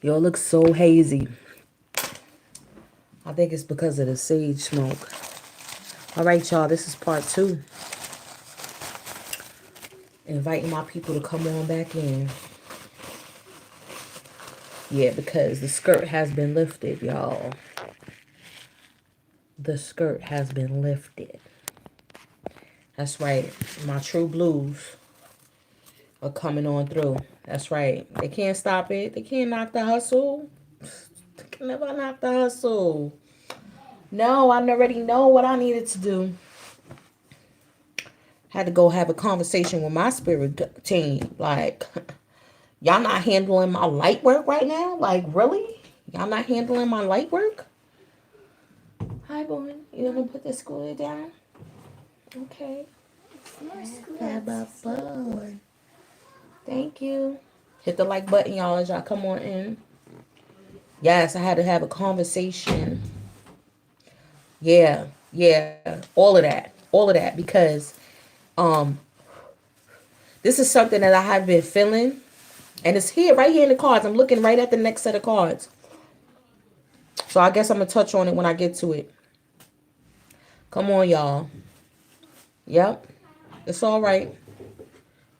Y'all look so hazy. I think it's because of the sage smoke. All right, y'all. This is part 2. Inviting my people to come on back in. Yeah, because the skirt has been lifted, y'all. The skirt has been lifted. That's right. My true blues are coming on through. That's right. They can't stop it. They can't knock the hustle. They can never knock the hustle. No, I already know what I needed to do. Had to go have a conversation with my spirit team. Like, y'all not handling my light work right now? Like, really? Y'all not handling my light work? Hi, boy. You gonna put the schooler down? Okay. Thank you. Hit the like button, y'all, as y'all come on in. Yes, I had to have a conversation. Yeah, all of that, because um, this is something that I have been feeling, and it's here, right here in the cards. I'm looking right at the next set of cards, so I guess I'm gonna touch on it when I get to it. Come on, y'all. Yep, it's all right.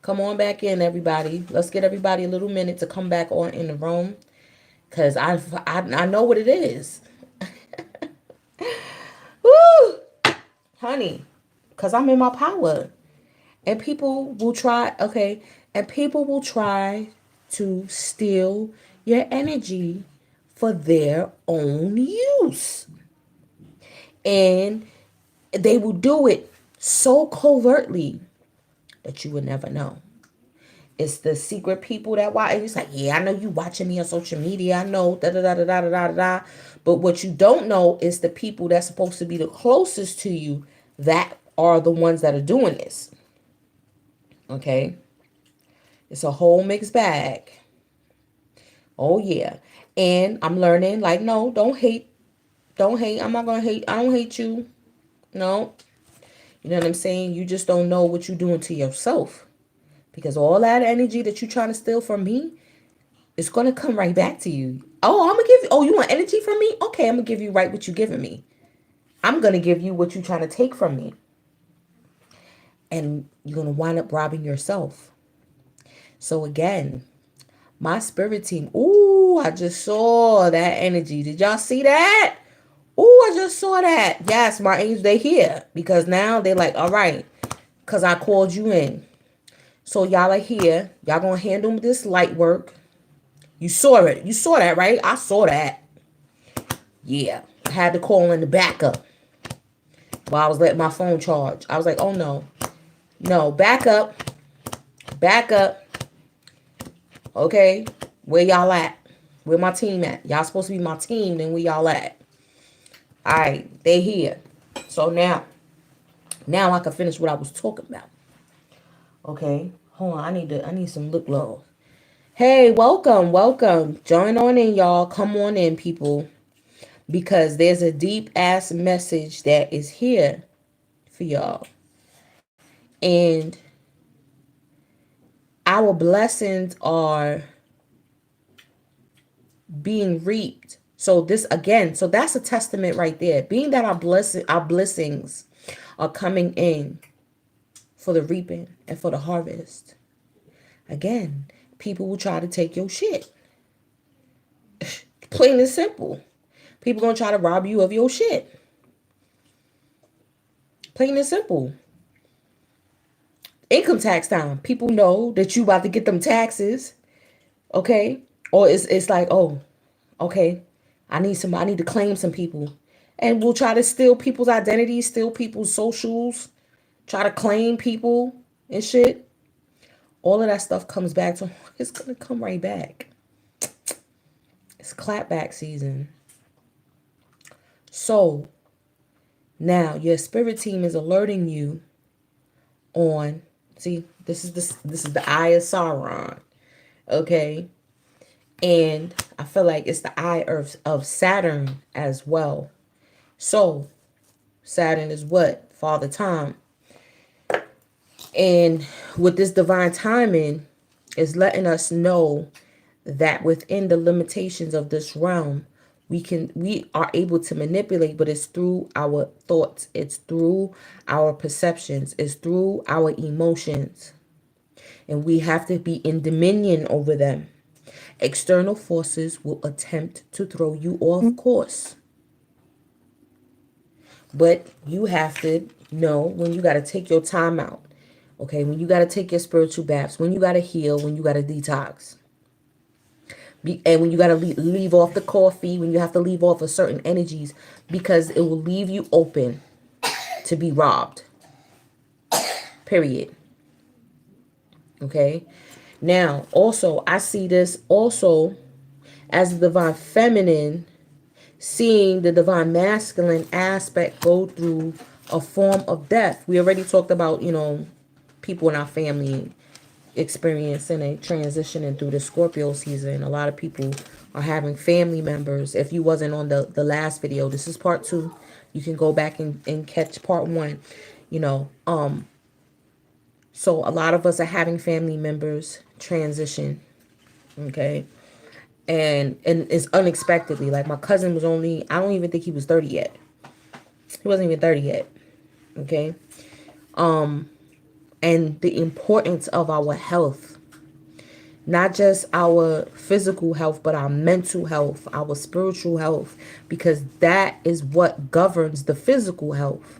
Come on back in, everybody. Let's get everybody a little minute to come back on in the room, because I know what it is. Woo! Honey, because I'm in my power. And people will try, okay, and people will try to steal your energy for their own use. And they will do it so covertly that you would never know. It's the secret people that watch. It's like, yeah, I know you watching me on social media. I know, da da da da da da da da. But what you don't know is the people that's supposed to be the closest to you that are the ones that are doing this. Okay? It's a whole mixed bag. Oh, yeah. And I'm learning, like, no, don't hate. Don't hate. I'm not going to hate. I don't hate you. No. You know what I'm saying? You just don't know what you're doing to yourself. Because all that energy that you're trying to steal from me, it's going to come right back to you. Oh, I'm going to give you. Oh, you want energy from me? Okay, I'm going to give you right what you're giving me. I'm going to give you what you're trying to take from me. And you're going to wind up robbing yourself. So again, my spirit team. Ooh, I just saw that energy. Did y'all see that? Ooh, I just saw that. Yes, my angels, they here. Because now they're like, all right. Because I called you in. So y'all are here. Y'all going to handle this light work. You saw it. You saw that, right? I saw that. Yeah. I had to call in the backup. While I was letting my phone charge. I was like, oh, no. No, back up. Back up. Okay, where y'all at? Where my team at? Y'all supposed to be my team, then where y'all at? All right, they here. So now I can finish what I was talking about. Okay, hold on. I need some lip gloss. Hey, welcome. Join on in, y'all. Come on in, people, because there's a deep ass message that is here for y'all, and our blessings are being reaped. So this again, so that's a testament right there. Being that our blessings are coming in for the reaping and for the harvest. Again, people will try to take your shit. Plain and simple. People gonna try to rob you of your shit. Plain and simple. Income tax time. People know that you about to get them taxes. Okay? Or it's like, oh, okay, I need to claim some people. And we'll try to steal people's identities, steal people's socials, try to claim people and shit. All of that stuff comes back to, it's going to come right back. It's clapback season. So now your spirit team is alerting you on, see, this is the eye of Sauron. Okay? And I feel like it's the eye of Saturn as well. So Saturn is what? Father Time. And with this divine timing is letting us know that within the limitations of this realm, we are able to manipulate, but it's through our thoughts, it's through our perceptions, it's through our emotions, and we have to be in dominion over them. External forces will attempt to throw you off course, but you have to know when you got to take your time out. Okay, when you got to take your spiritual baths, when you got to heal, when you got to detox. And when you got to leave off the coffee, when you have to leave off of certain energies, because it will leave you open to be robbed. Period. Okay. Now, also, I see this also as the divine feminine seeing the divine masculine aspect go through a form of death. We already talked about, people in our family experiencing a transition and through the Scorpio season. A lot of people are having family members. If you wasn't on the last video, this is part 2. You can go back and catch part 1. So a lot of us are having family members transition. Okay. And it's unexpectedly. Like my cousin was only, I don't even think he was 30 yet. He wasn't even 30 yet. Okay. And the importance of our health, not just our physical health, but our mental health, our spiritual health, because that is what governs the physical health,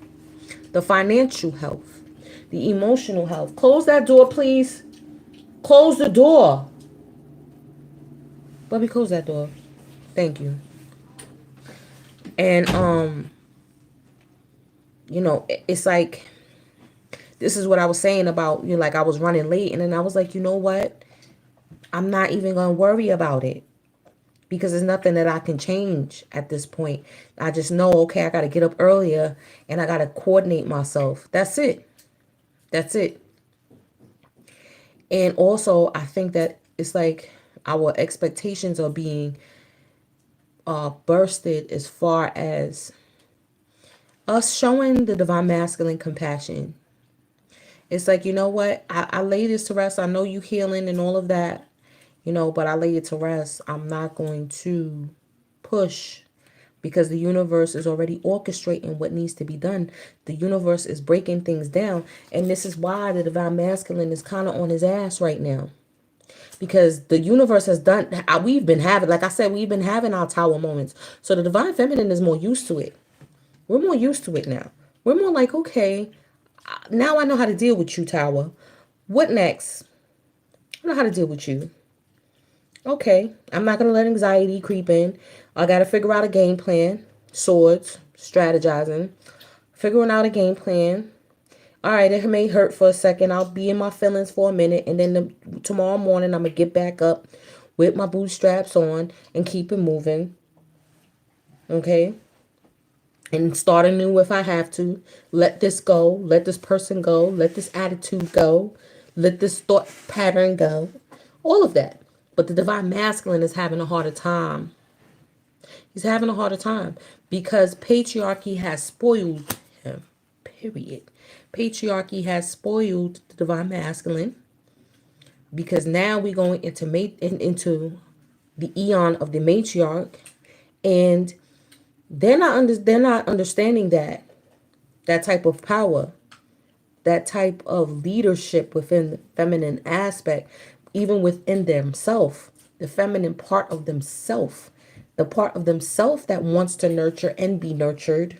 the financial health, the emotional health. Close that door, please. Close the door. Let me close that door. Thank you. And, it's like, this is what I was saying about, like I was running late. And then I was like, you know what? I'm not even going to worry about it because there's nothing that I can change at this point. I just know, okay, I got to get up earlier and I got to coordinate myself. That's it. That's it. And also, I think that it's like our expectations are being bursted as far as us showing the divine masculine compassion. It's like, you know what? I lay this to rest. I know you healing and all of that, but I lay it to rest. I'm not going to push because the universe is already orchestrating what needs to be done. The universe is breaking things down. And this is why the divine masculine is kind of on his ass right now. Because the universe has done, we've been having, like I said, we've been having our tower moments. So the divine feminine is more used to it. We're more used to it now. We're more like, okay, now I know how to deal with you, tower. What next? I know how to deal with you. Okay, I'm not going to let anxiety creep in. I got to figure out a game plan. Swords, strategizing, figuring out a game plan. All right, it may hurt for a second. I'll be in my feelings for a minute. And then tomorrow morning, I'm going to get back up with my bootstraps on and keep it moving. Okay? And start anew if I have to. Let this go. Let this person go. Let this attitude go. Let this thought pattern go. All of that. But the divine masculine is having a harder time. He's having a harder time because patriarchy has spoiled him. Period. Patriarchy has spoiled the divine masculine because now we're going into the eon of the matriarch, and they're not understanding that type of power, that type of leadership within the feminine aspect, even within themselves, the feminine part of themselves, the part of themselves that wants to nurture and be nurtured.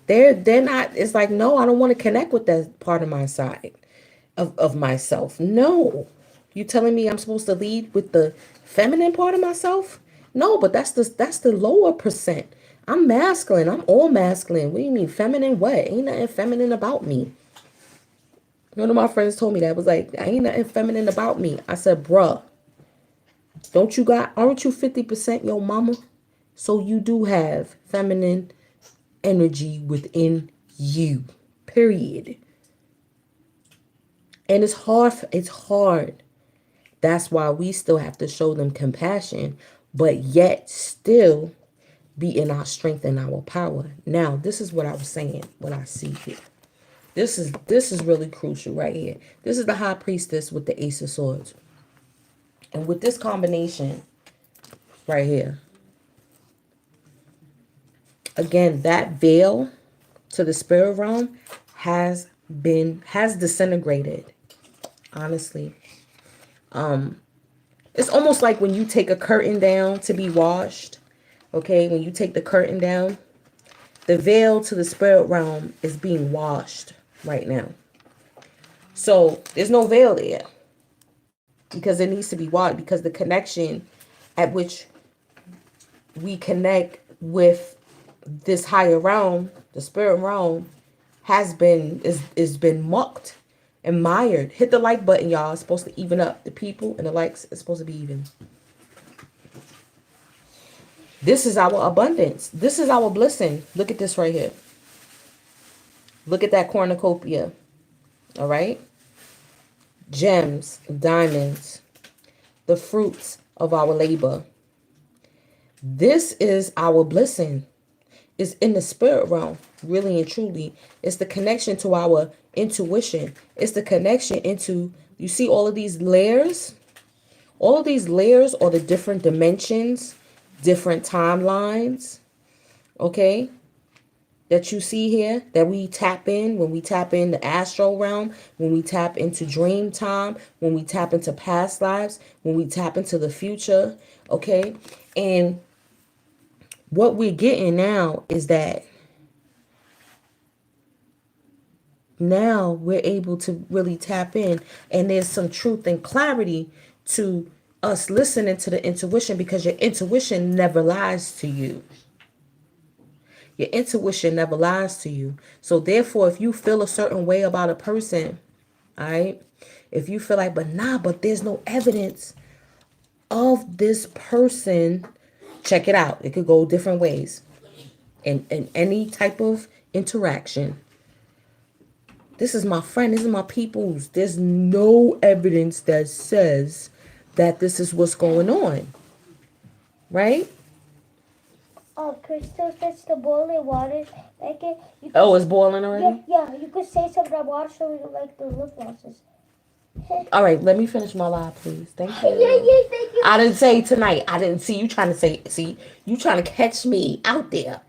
They're not, it's like, no, I don't want to connect with that part of my side of myself. No. You telling me I'm supposed to lead with the feminine part of myself? No, but that's the lower percent. I'm masculine. I'm all masculine. What do you mean feminine? What? Ain't nothing feminine about me. One of my friends told me that. Was like, ain't nothing feminine about me. I said, bruh, aren't you 50% your mama? So you do have feminine energy within you. Period. And it's hard. That's why we still have to show them compassion, but yet still be in our strength and our power. Now, this is what I was saying, what I see here. This is really crucial right here. This is the high priestess with the Ace of Swords. And with this combination right here, again, that veil to the spirit realm has disintegrated. Honestly, it's almost like when you take a curtain down to be washed. Okay, when you take the curtain down, the veil to the spirit realm is being washed right now. So there's no veil there because it needs to be washed, because the connection at which we connect with this higher realm, the spirit realm, is been mucked and mired. Hit the like button, y'all. It's supposed to even up the people, and the likes is supposed to be even. This is our abundance. This is our blessing. Look at this right here. Look at that cornucopia. All right. Gems, diamonds, the fruits of our labor. This is our blessing. It's in the spirit realm, really and truly. It's the connection to our intuition. It's the connection into, you see all of these layers? All of these layers are the different dimensions, different timelines, okay, that you see here, that we tap in when we tap in the astral realm, when we tap into dream time, when we tap into past lives, when we tap into the future, okay? And what we're getting now is that now we're able to really tap in, and there's some truth and clarity to us listening to the intuition, because your intuition never lies to you. Your intuition never lies to you. So therefore, if you feel a certain way about a person, all right, if you feel like, but there's no evidence of this person, check it out. It could go different ways in any type of interaction. This is my friend. This is my people's. There's no evidence that says that this is what's going on. Right? Oh, Crystal says the boiling water. Like it. It's boiling already? Yeah, you could say some of that water so we don't like the lip glosses. All right, let me finish my live, please. Thank you. Yeah, thank you. I didn't say tonight. I didn't see you trying to say. See, you trying to catch me out there.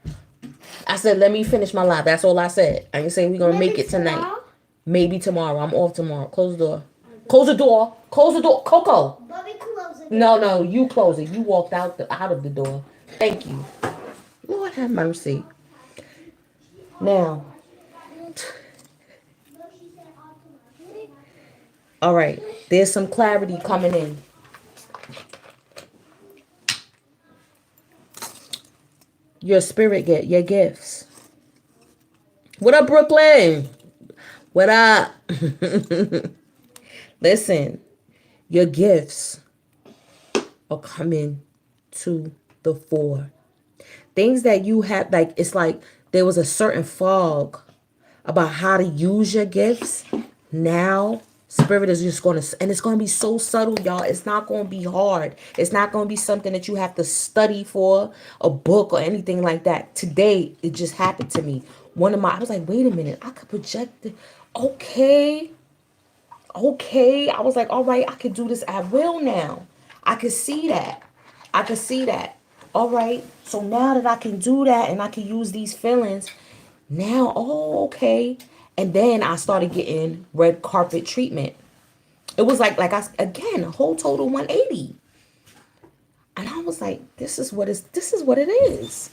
I said, let me finish my live. That's all I said. I didn't say we're going to make it tonight. Tomorrow? Maybe tomorrow. I'm off tomorrow. Close the door. Close the door. Close the door. Coco. Bobby, close it. No, you close it. You walked out of the door. Thank you. Lord have mercy. Now. All right. There's some clarity coming in. Your spirit get your gifts. What up, Brooklyn? What up? Listen, your gifts are coming to the fore. Things that you had, like, it's like there was a certain fog about how to use your gifts. Now, Spirit is just going to, and it's going to be so subtle, y'all. It's not going to be hard. It's not going to be something that you have to study for, a book or anything like that. Today, it just happened to me. I was like, wait a minute, I could project it. Okay. I was like, all right, I could do this at will now. I could see that. All right. So now that I can do that and I can use these feelings, now, okay. And then I started getting red carpet treatment. It was like again, a whole total 180. And I was like, this is what it is.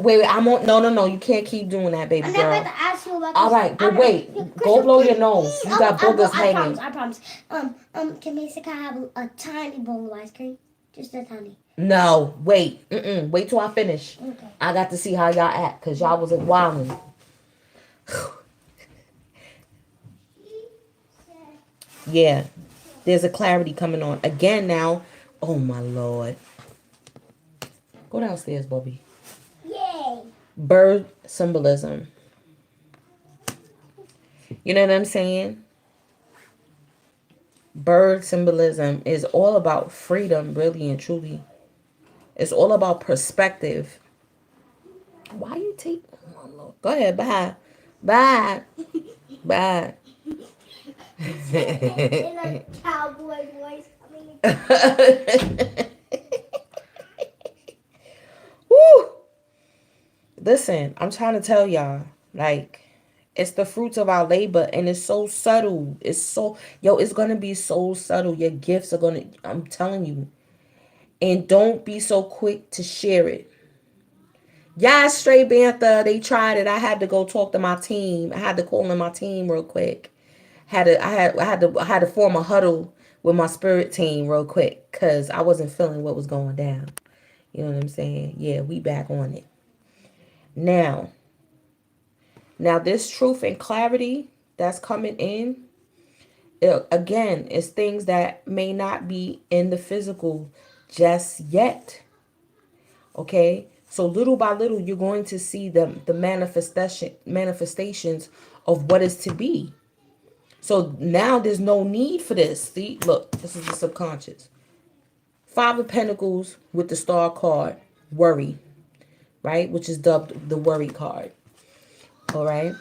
Wait, I'm on. No, you can't keep doing that, baby girl. I'm not to ask you about this. All right, but wait, go blow your nose. You got boogers hanging. I promise. Can Masika have a tiny bowl of ice cream? Just a tiny. No, wait. Wait till I finish. Okay. I got to see how y'all act, because y'all was wilding. Yeah, there's a clarity coming on. Again now. Oh, my Lord. Go downstairs, Bobby. Yay. Bird symbolism. You know what I'm saying? Bird symbolism is all about freedom, really and truly. It's all about perspective. Why you take... Oh, Lord. Go ahead. Bye. In a cowboy voice. Woo! Listen, I'm trying to tell y'all, like, it's the fruits of our labor, and it's so subtle. It's so, yo, it's gonna be so subtle. Your gifts are gonna, I'm telling you. And don't be so quick to share it. Yeah, straight bantha. They tried it. I had to go talk to my team. I had to call in my team real quick. I had to form a huddle with my spirit team real quick because I wasn't feeling what was going down. You know what I'm saying? Yeah, we back on it. Now, this truth and clarity that's coming in, again, is things that may not be in the physical just yet. Okay? So little by little, you're going to see the manifestations of what is to be. So now there's no need for this. See, look, this is the subconscious. Five of Pentacles with the Star card, worry, right? Which is dubbed the worry card. All right.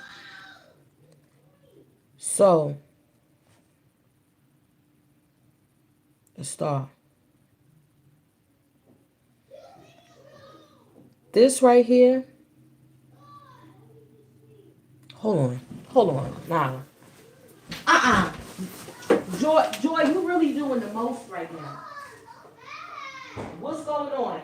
So the Star. This right here. Hold on. Nah. Joy, you really doing the most right now. What's going on?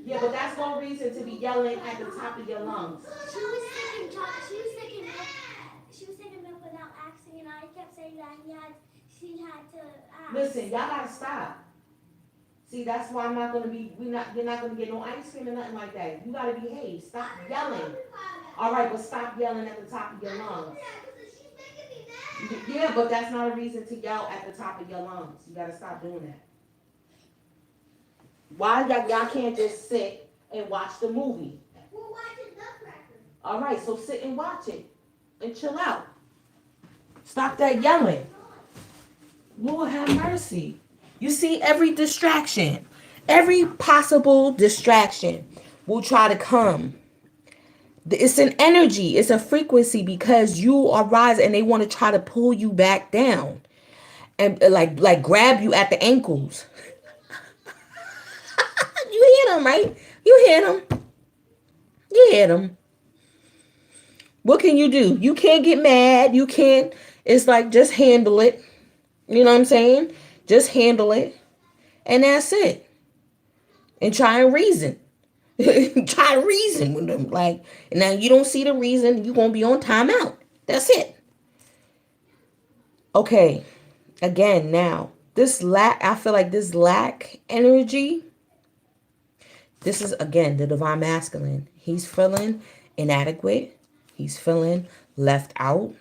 Yeah, but that's no reason to be yelling at the top of your lungs. She was taking milk without asking, and I kept saying that she had to ask. Listen, y'all gotta stop. See, that's why I'm not gonna be. You're not gonna get no ice cream or nothing like that. You gotta behave. Stop yelling. All right, but stop yelling at the top of your lungs. Yeah, but that's not a reason to yell at the top of your lungs. You gotta stop doing that. Why y'all can't just sit and watch the movie? We're watching Nutcracker. All right, so sit and watch it and chill out. Stop that yelling. Lord have mercy. You see, every distraction, every possible distraction will try to come. It's an energy, it's a frequency because you are rising and they want to try to pull you back down and like grab you at the ankles. You hear them, right? You hear them. You hear them. What can you do? You can't get mad. You can't. It's like just handle it. You know what I'm saying? Just handle it. And that's it. And try and reason. Try to reason with them. Like, now you don't see the reason, you're going to be on timeout. That's it. Okay. Again, now, I feel like this lack energy, this is, again, the divine masculine. He's feeling inadequate. He's feeling left out.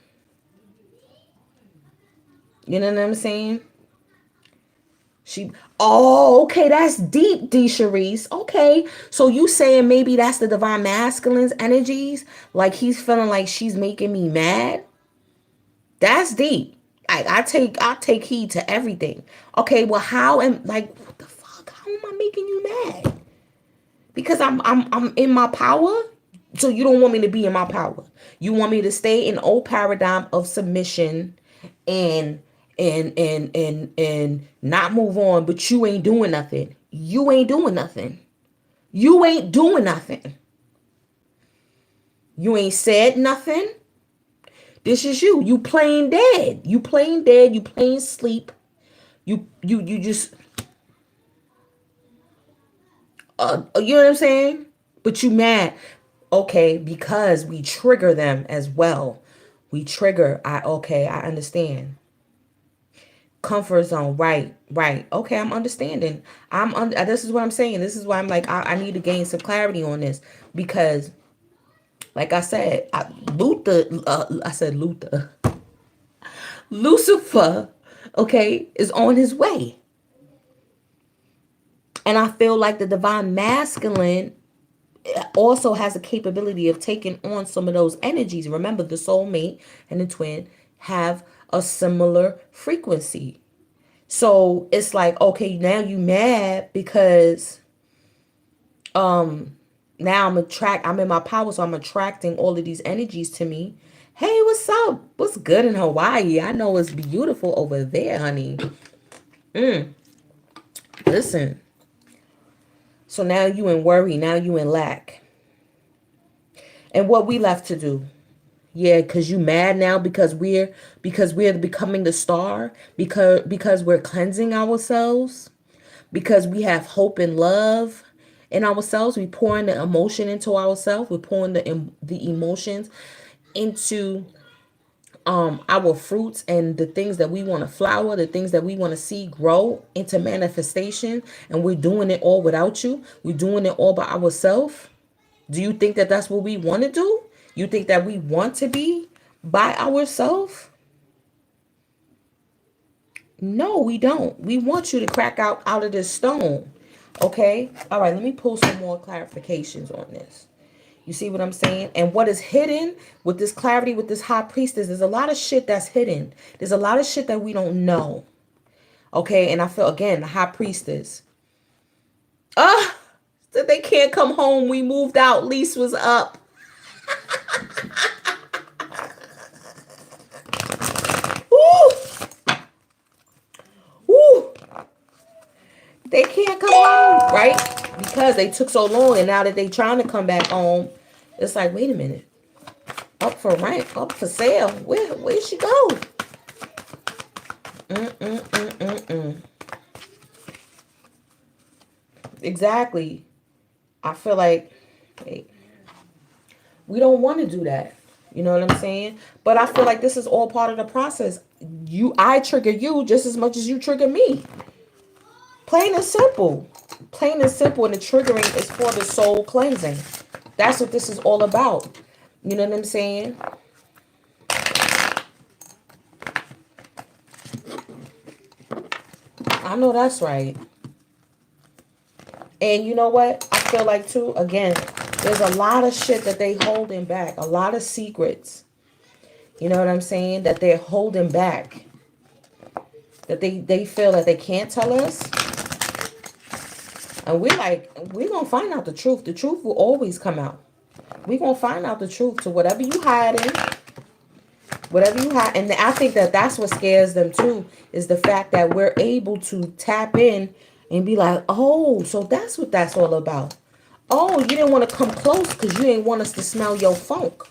You know what I'm saying? Okay, that's deep, D. Charisse. Okay, so you saying maybe that's the divine masculine's energies? Like he's feeling like she's making me mad? That's deep. I take heed to everything. Okay, well, what the fuck? How am I making you mad? Because I'm in my power? So you don't want me to be in my power. You want me to stay in old paradigm of submission and not move on, but you ain't doing nothing. You ain't doing nothing. You ain't doing nothing. You ain't said nothing. This is you. You plain dead. You plain dead. You plain sleep. You just you know what I'm saying? But you mad. Okay, because we trigger them as well. We trigger. I understand. Comfort zone, right. Okay, I'm understanding. This is what I'm saying. This is why I'm like, I need to gain some clarity on this because, like I said, Lucifer, okay, is on his way, and I feel like the divine masculine also has a capability of taking on some of those energies. Remember, the soulmate and the twin have a similar frequency. So it's like, okay, now you mad because now I'm in my power, so I'm attracting all of these energies to me. Hey, what's up? What's good in Hawaii? I know it's beautiful over there, honey. Listen. So now you in worry. Now you in lack. And what we left to do? Yeah, cause you mad now because we're becoming the star because we're cleansing ourselves because we have hope and love in ourselves. We pouring the emotion into ourselves. We're pouring the emotions into our fruits and the things that we want to flower, the things that we want to see grow into manifestation, and we're doing it all without you. We're doing it all by ourselves. Do you think that that's what we want to do? You think that we want to be by ourselves? No, we don't. We want you to crack out of this stone. Okay? All right, let me pull some more clarifications on this. You see what I'm saying? And what is hidden with this clarity, with this high priestess, there's a lot of shit that's hidden. There's a lot of shit that we don't know. Okay? And I feel, again, the high priestess. That they can't come home. We moved out. Lease was up. Woo! Woo! They can't come home, right? Because they took so long, and now that they trying to come back home, it's like, wait a minute. Up for rent, up for sale. Where'd she go? Exactly. I feel like, hey, we don't want to do that. You know what I'm saying? But I feel like this is all part of the process. I trigger you just as much as you trigger me. Plain and simple. Plain and simple. And the triggering is for the soul cleansing. That's what this is all about. You know what I'm saying? I know that's right. And you know what? I feel like too, again, there's a lot of shit that they holding back. A lot of secrets. You know what I'm saying? That they're holding back. That they feel that they can't tell us. And we're going to find out the truth. The truth will always come out. We're going to find out the truth to whatever you hiding. Whatever you hide. And I think that that's what scares them too. Is the fact that we're able to tap in and be like, oh, so that's what that's all about. Oh, you didn't want to come close because you didn't want us to smell your funk.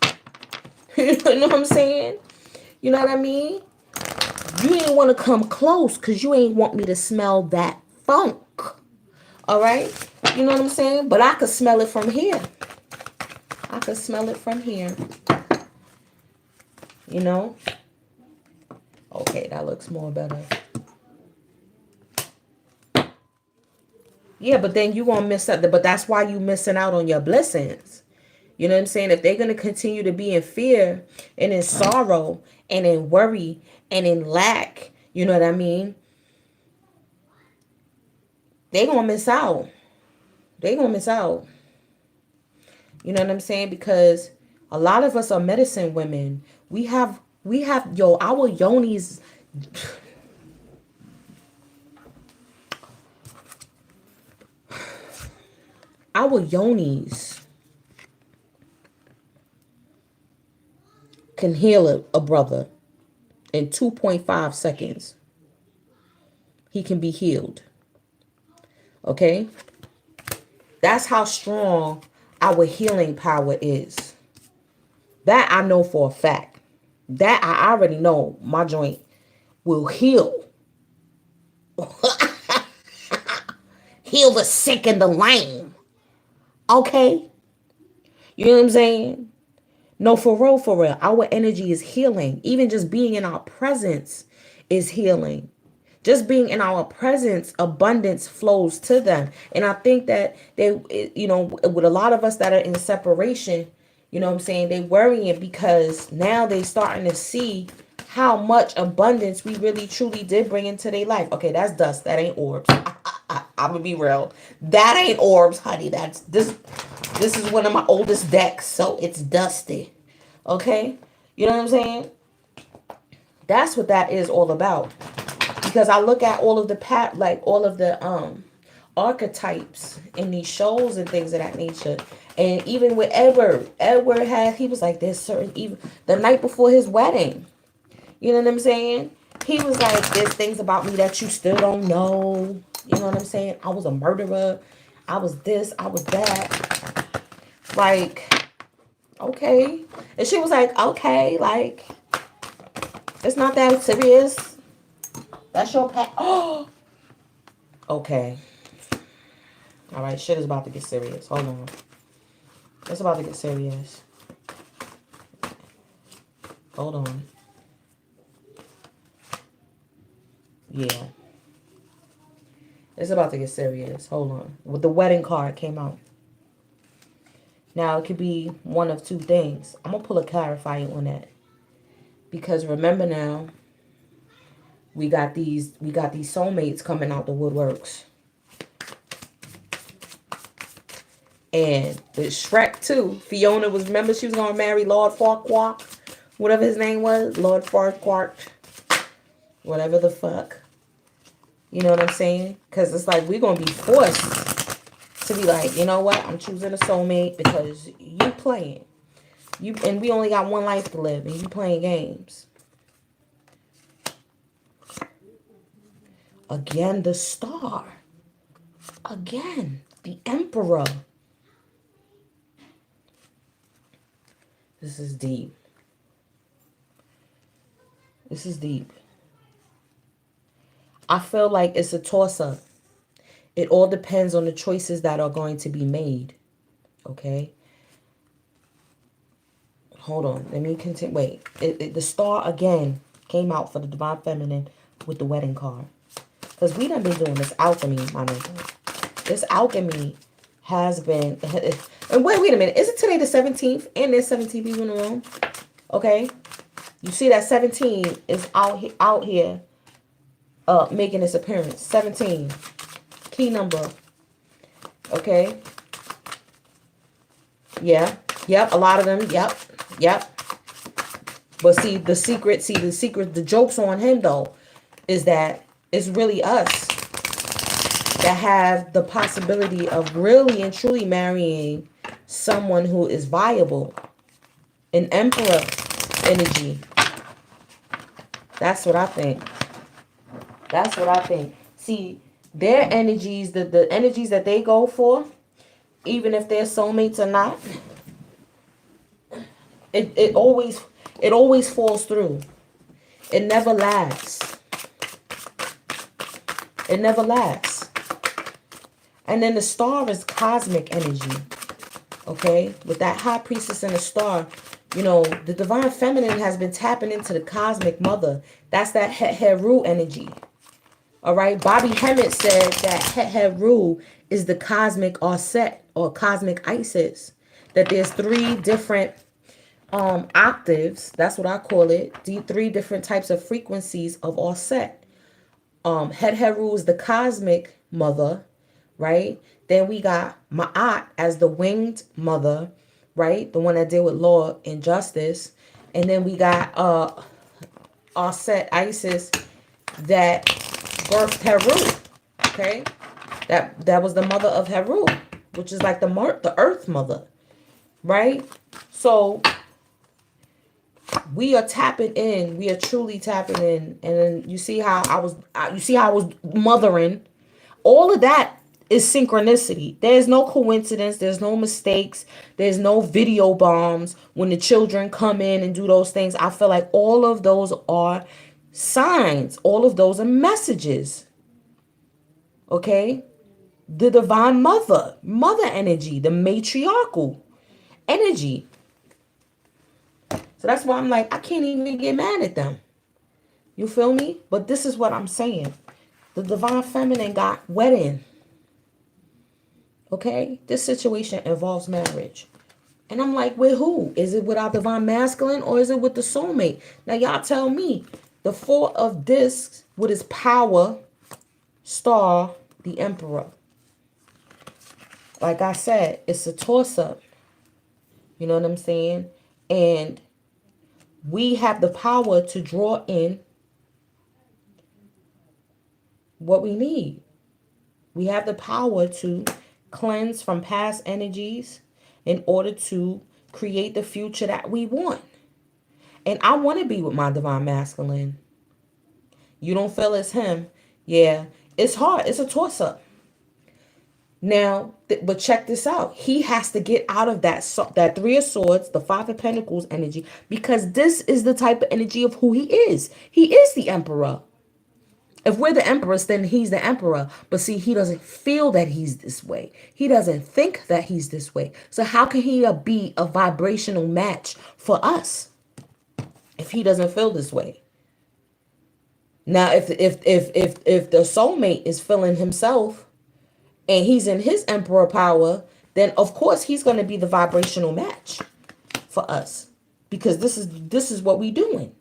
You know what I'm saying? You know what I mean? You didn't want to come close because you ain't want me to smell that funk. All right? You know what I'm saying? But I could smell it from here. I could smell it from here. You know? Okay, that looks more better. Yeah, but then you gonna miss out. But that's why you missing out on your blessings. You know what I'm saying? If they're gonna continue to be in fear and in sorrow and in worry and in lack, you know what I mean? They gonna miss out. They gonna miss out. You know what I'm saying? Because a lot of us are medicine women. We have our yonis. Our yonis can heal a brother in 2.5 seconds. He can be healed. Okay? That's how strong our healing power is. That I know for a fact. That I already know my joint will heal. Heal the sick and the lame. Okay? You know what I'm saying? No, for real, for real. Our energy is healing. Even just being in our presence is healing. Just being in our presence, abundance flows to them. And I think that they, you know, with a lot of us that are in separation, you know what I'm saying, they worrying because now they starting to see how much abundance we really truly did bring into their life. Okay, that's dust. That ain't orbs. I'm gonna be real. That ain't orbs, honey. That's this. This is one of my oldest decks, so it's dusty. Okay, you know what I'm saying? That's what that is all about. Because I look at all of the all of the archetypes in these shows and things of that nature, And even with Edward he was like, there's certain, even the night before his wedding, you know what I'm saying? He was like, there's things about me that you still don't know. You know what I'm saying? I was a murderer. I was this, I was that. Like, okay. And she was like, okay, like, it's not that serious. That's your pet. Oh, okay. All right, shit is about to get serious. Hold on. It's about to get serious. Hold on. Yeah. It's about to get serious. Hold on. With the wedding card came out. Now, it could be one of two things. I'm going to pull a clarifier on that. Because remember now, we got these soulmates coming out the woodworks. And with Shrek too, Fiona was, remember she was going to marry Lord Farquaad, whatever his name was, Lord Farquaad, whatever the fuck. You know what I'm saying? Because it's like we're going to be forced to be like, you know what? I'm choosing a soulmate because you playing. And we only got one life to live and you playing games. Again, the star. Again, the emperor. This is deep. This is deep. I feel like it's a toss-up. It all depends on the choices that are going to be made. Okay? Hold on. Let me continue. Wait. The star, again, came out for the Divine Feminine with the wedding card. Because we done been doing this alchemy, my nigga. This alchemy has been... And wait a minute. Is it today the 17th? And there's 17 people in the room? Okay? You see that 17 is out here making its appearance. 17. Key number. Okay? Yeah. Yep. A lot of them. Yep. Yep. But see, the secret, the joke's on him, though, is that it's really us that have the possibility of really and truly marrying someone who is viable. An emperor energy. That's what I think. That's what I think. See, their energies, the energies that they go for, even if they're soulmates or not, it always falls through. It never lasts. It never lasts. And then the star is cosmic energy. Okay? With that high priestess and the star, you know, the divine feminine has been tapping into the cosmic mother. That's that Heru energy. All right? Bobby Hemmett said that Heru is the cosmic Aset or cosmic Isis. That there's 3 different octaves. That's what I call it. 3 different types of frequencies of Aset. Heru is the cosmic mother, right? Then we got Ma'at as the winged mother, right? The one that deal with law and justice. And then we got Aset Isis that birthed Heru, okay? That was the mother of Heru, which is like the earth mother, right? So we are tapping in. We are truly tapping in. And then you see how I was mothering. All of that is synchronicity. There's no coincidence. There's no mistakes. There's no video bombs when the children come in and do those things. I feel like all of those are signs. All of those are messages. Okay? The divine mother energy, the matriarchal energy. So that's why I'm like, I can't even get mad at them. You feel me? But this is what I'm saying. The divine feminine got wedding. Okay? This situation involves marriage. And I'm like, with who? Is it with our divine masculine or is it with the soulmate? Now, y'all tell me. The 4 of discs with his power, star, the emperor. Like I said, it's a toss-up. You know what I'm saying? And we have the power to draw in what we need. We have the power to cleanse from past energies in order to create the future that we want. And I want to be with my divine masculine. You don't feel it's him. Yeah, it's hard. It's a toss up. Now, but check this out. He has to get out of that Three of Swords, the Five of Pentacles energy, because this is the type of energy of who he is. He is the Emperor. If we're the Empress, then he's the Emperor. But see, he doesn't feel that he's this way. He doesn't think that he's this way. So how can he be a vibrational match for us if he doesn't feel this way? Now, if the soulmate is feeling himself and he's in his emperor power, then of course he's going to be the vibrational match for us, because this is what we doing.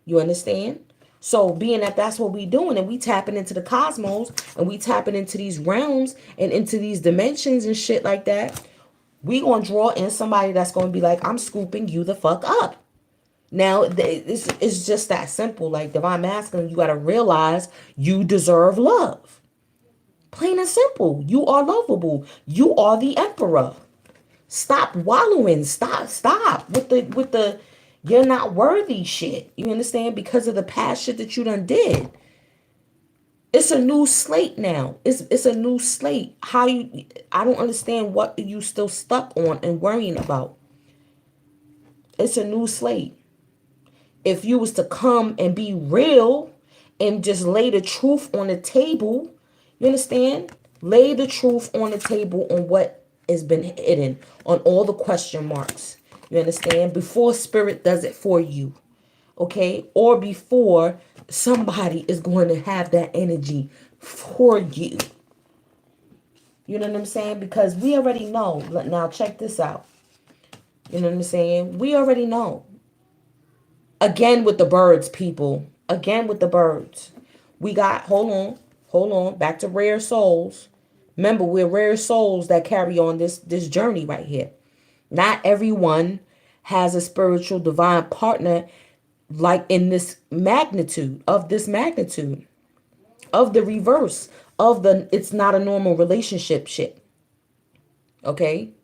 You understand? So being that that's what we doing, and we tapping into the cosmos, and we tapping into these realms and into these dimensions and shit like that, we gonna draw in somebody that's gonna be like, I'm scooping you the fuck up. Now, it's just that simple. Like, divine masculine, you got to realize you deserve love. Plain and simple. You are lovable. You are the emperor. Stop wallowing. Stop with the you're not worthy shit. You understand? Because of the past shit that you done did. It's a new slate now. It's a new slate. I don't understand what you still stuck on and worrying about. It's a new slate. If you was to come and be real and just lay the truth on the table, you understand? Lay the truth on the table on what has been hidden, on all the question marks. You understand? Before spirit does it for you, okay? Or before somebody is going to have that energy for you. You know what I'm saying? Because we already know. Now check this out. You know what I'm saying? We already know. Again with the birds, people. Again with the birds. We got, hold on, back to rare souls. Remember, we're rare souls that carry on this journey right here. Not everyone has a spiritual divine partner like in this magnitude, of the reverse, of the it's not a normal relationship shit. Okay?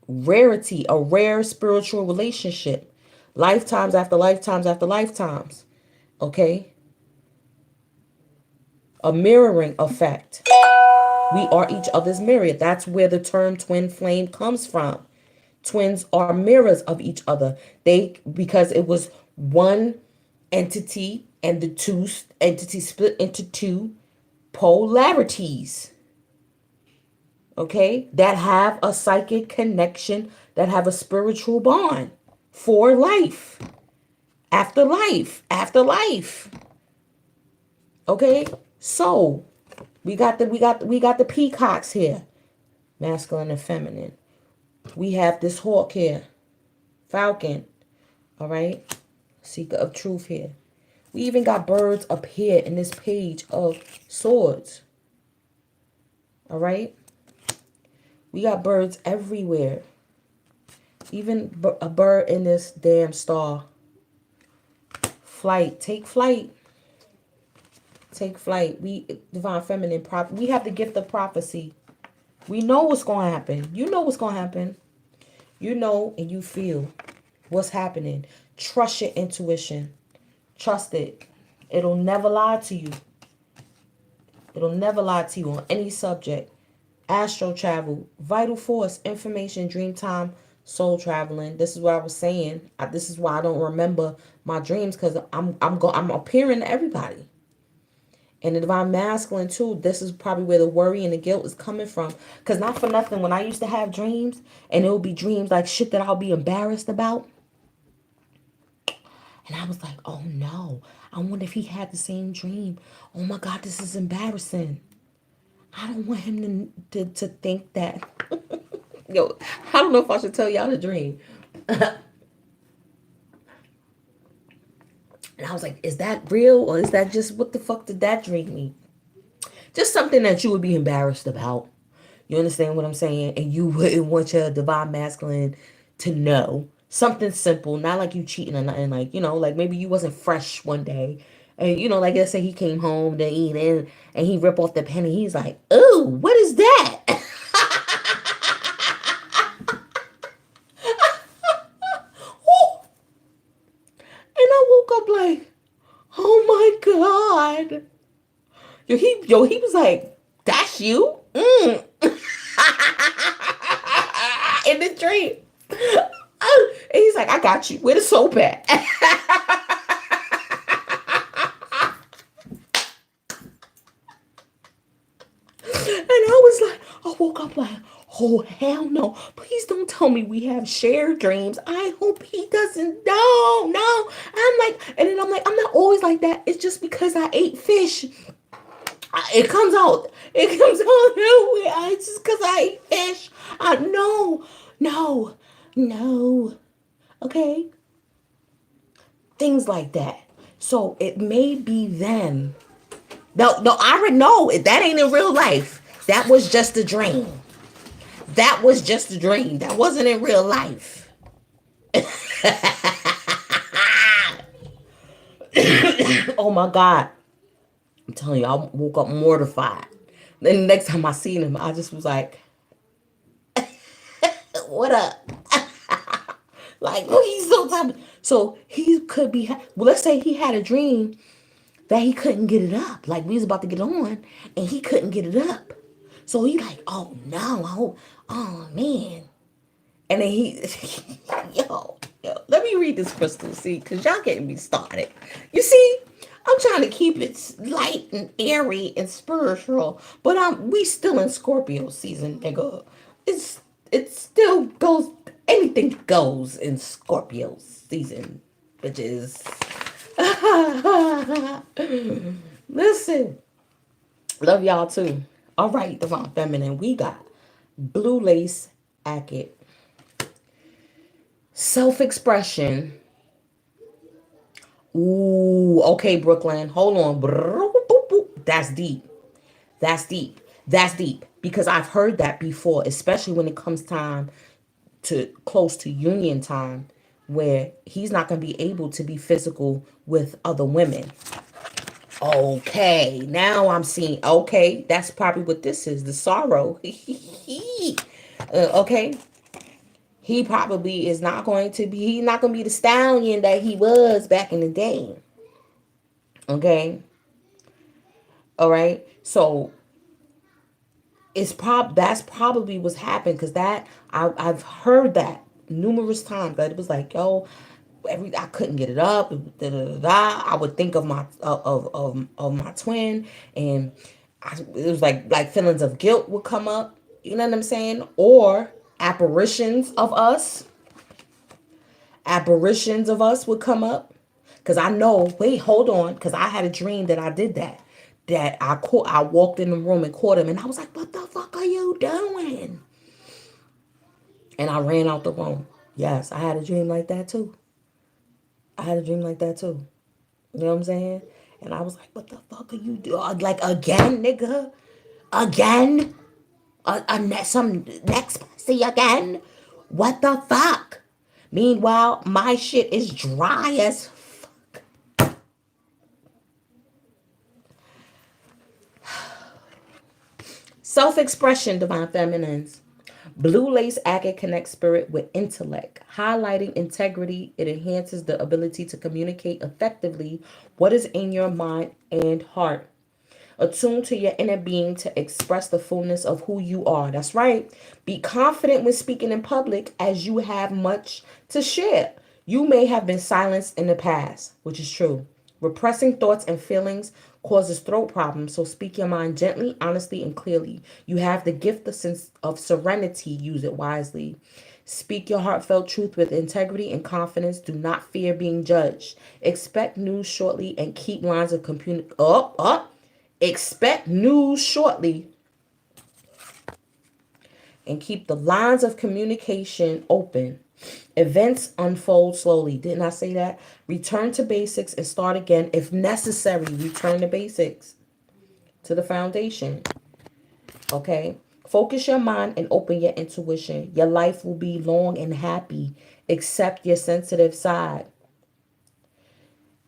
Rarity, a rare spiritual relationship. Lifetimes after lifetimes after lifetimes. Okay? A mirroring effect. We are each other's mirror. That's where the term twin flame comes from. Twins are mirrors of each other. Because it was one entity, and the two entities split into two polarities. Okay? That have a psychic connection, that have a spiritual bond for life. After life. After life. Okay? So, we got the peacocks here. Masculine and feminine. We have this hawk here. Falcon. All right? Seeker of truth here. We even got birds up here in this page of swords. All right? We got birds everywhere. Even a bird in this damn star. Flight. Take flight. Take flight. We, divine feminine, we have the gift of prophecy. We know what's going to happen. You know what's going to happen. You know and you feel what's happening. Trust your intuition. Trust it. It'll never lie to you. It'll never lie to you on any subject. Astral travel, vital force, information, dream time, soul traveling. This is what I was saying. This is why I don't remember my dreams, because I'm appearing to everybody. And the divine masculine too, this is probably where the worry and the guilt is coming from. Because not for nothing, when I used to have dreams, and it would be dreams like shit that I'll be embarrassed about. And I was like, oh no, I wonder if he had the same dream. Oh my God, this is embarrassing. I don't want him to think that. Yo, I don't know if I should tell y'all the dream. And I was like, is that real? Or is that just, what the fuck did that dream mean? Just something that you would be embarrassed about. You understand what I'm saying? And you wouldn't want your divine masculine to know. Something simple, not like you cheating or nothing. Like, you know, like maybe you wasn't fresh one day. And, you know, like let's say he came home to eat in and he rip off the pen and he's like, ooh, what is that? up like, oh my God. He was like, that's you? In the dream. And he's like, I got you. Where the soap at? And I was like, I woke up like, oh hell no! Please don't tell me we have shared dreams. I hope he doesn't. No, no. I'm like, and then I'm like, I'm not always like that. It's just because I ate fish. It comes out. It comes out that way. It's just because I ate fish. No, no, no. Okay, things like that. So it may be them. No, no, I already know that ain't in real life. That was just a dream. That was just a dream. That wasn't in real life. Oh my God. I'm telling you, I woke up mortified. Then the next time I seen him, I just was like, what up? Like, oh, he's so tired. So he could be, well, let's say he had a dream that he couldn't get it up. Like, we was about to get on and he couldn't get it up. So he like, oh no, oh man. And then he, yo, let me read this crystal, see, because y'all getting me started. You see, I'm trying to keep it light and airy and spiritual, but we still in Scorpio season, nigga. It still goes, anything goes in Scorpio season, bitches. Listen, love y'all too. All right, Divine Feminine, we got blue lace agate. Self-expression. Ooh, okay, Brooklyn. Hold on. That's deep. That's deep. That's deep. Because I've heard that before, especially when it comes time to close to union time, where he's not going to be able to be physical with other women. Okay, now I'm seeing, okay, that's probably what this is, the sorrow. Okay, he probably is not going to be, he's not going to be the stallion that he was back in the day. Okay. All right. So that's probably what's happened, because I've heard that numerous times, that it was like, yo, I couldn't get it up. Da, da, da, da. I would think of my of my twin, and it was like feelings of guilt would come up. You know what I'm saying? Or apparitions of us apparitions of us would come up, because I know, wait, hold on, because I had a dream that I did that, I walked in the room and caught him, and I was like, what the fuck are you doing? And I ran out the room. Yes, I had a dream like that too. I had a dream like that too. You know what I'm saying? And I was like, what the fuck are you doing? Like, again, nigga? Again? Some next pussy again? What the fuck? Meanwhile, my shit is dry as fuck. Self-expression, Divine Feminines. Blue lace agate connects spirit with intellect, highlighting integrity. It enhances the ability to communicate effectively what is in your mind and heart. Attune to your inner being to express the fullness of who you are. That's right. Be confident when speaking in public, as you have much to share. You may have been silenced in the past, which is true. Repressing thoughts and feelings causes throat problems, so speak your mind gently, honestly, and clearly. You have the gift of serenity. Use it wisely. Speak your heartfelt truth with integrity and confidence. Do not fear being judged. Expect news shortly and keep lines of Expect news shortly and keep the lines of communication open. Events unfold slowly. Didn't I say that? Return to basics and start again. If necessary, return to basics, to the foundation. Okay? Focus your mind and open your intuition. Your life will be long and happy. Accept your sensitive side.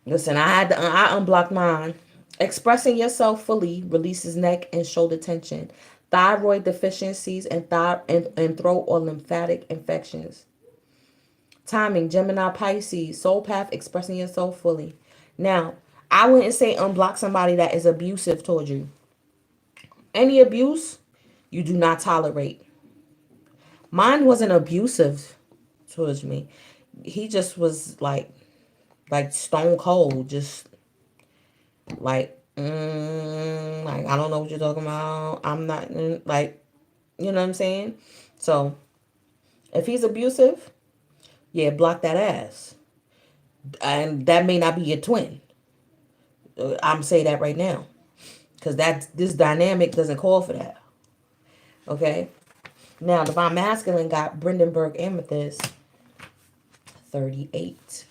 Listen, I unblocked mine. Expressing yourself fully releases neck and shoulder tension, thyroid deficiencies, and throat or lymphatic infections. Timing, Gemini, Pisces, soul path, expressing yourself fully. Now, I wouldn't say unblock somebody that is abusive towards you. Any abuse, you do not tolerate. Mine wasn't abusive towards me. He just was like stone cold, just like I don't know what you're talking about. I'm not like, you know what I'm saying? So if he's abusive, yeah, block that ass. And that may not be your twin. I'm say that right now, because this dynamic doesn't call for that. Okay. Now, Divine Masculine got Brandenburg Amethyst 38.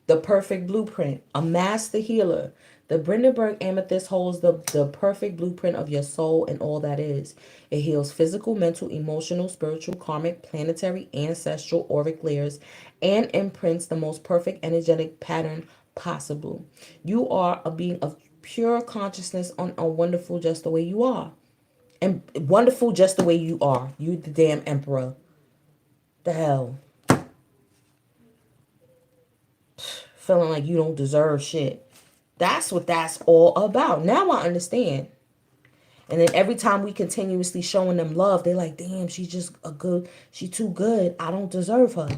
The perfect blueprint, a master healer. The Brandenburg Amethyst holds the perfect blueprint of your soul and all that is. It heals physical, mental, emotional, spiritual, karmic, planetary, ancestral, auric layers, and imprints the most perfect energetic pattern possible. You are a being of pure consciousness on a wonderful just the way you are. And wonderful just the way you are. You the damn emperor. The hell. Feeling like you don't deserve shit. That's what that's all about. Now I understand. And then every time we continuously showing them love, they're like, damn, she's just she's too good. I don't deserve her.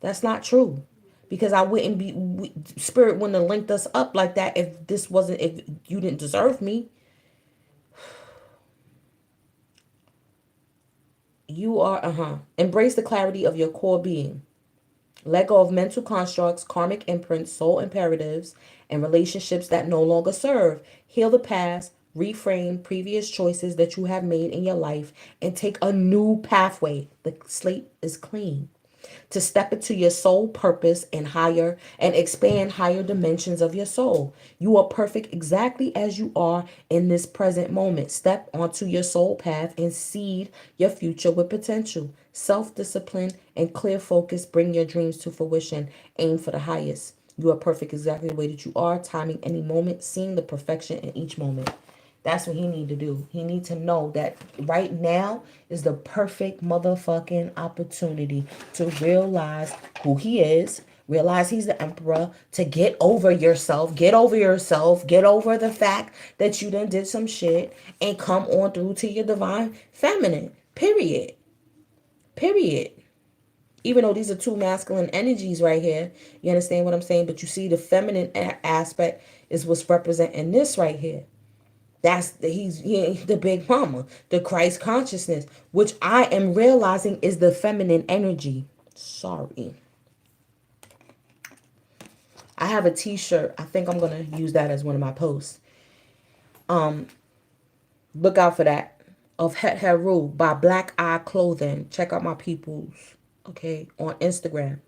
That's not true. Because I wouldn't Spirit wouldn't have linked us up like that if you didn't deserve me. You are, embrace the clarity of your core being. Let go of mental constructs, karmic imprints, soul imperatives, and relationships that no longer serve. Heal the past, reframe previous choices that you have made in your life, and take a new pathway. The slate is clean. To step into your soul purpose and expand higher dimensions of your soul. You are perfect exactly as you are in this present moment. Step onto your soul path and seed your future with potential. Self-discipline and clear focus bring your dreams to fruition. Aim for the highest. You are perfect exactly the way that you are, timing any moment, seeing the perfection in each moment. That's what he need to do. He need to know that right now is the perfect motherfucking opportunity to realize who he is, realize he's the emperor, to get over yourself, get over the fact that you done did some shit, and come on through to your divine feminine. Period. Period. Even though these are two masculine energies right here, you understand what I'm saying? But you see the feminine aspect is what's representing this right here. He's the big mama, the Christ consciousness, which I am realizing is the feminine energy. Sorry. I have a t-shirt. I think I'm going to use that as one of my posts. Look out for that. Of Het Heru by Black Eye Clothing. Check out my peoples. Okay. On Instagram.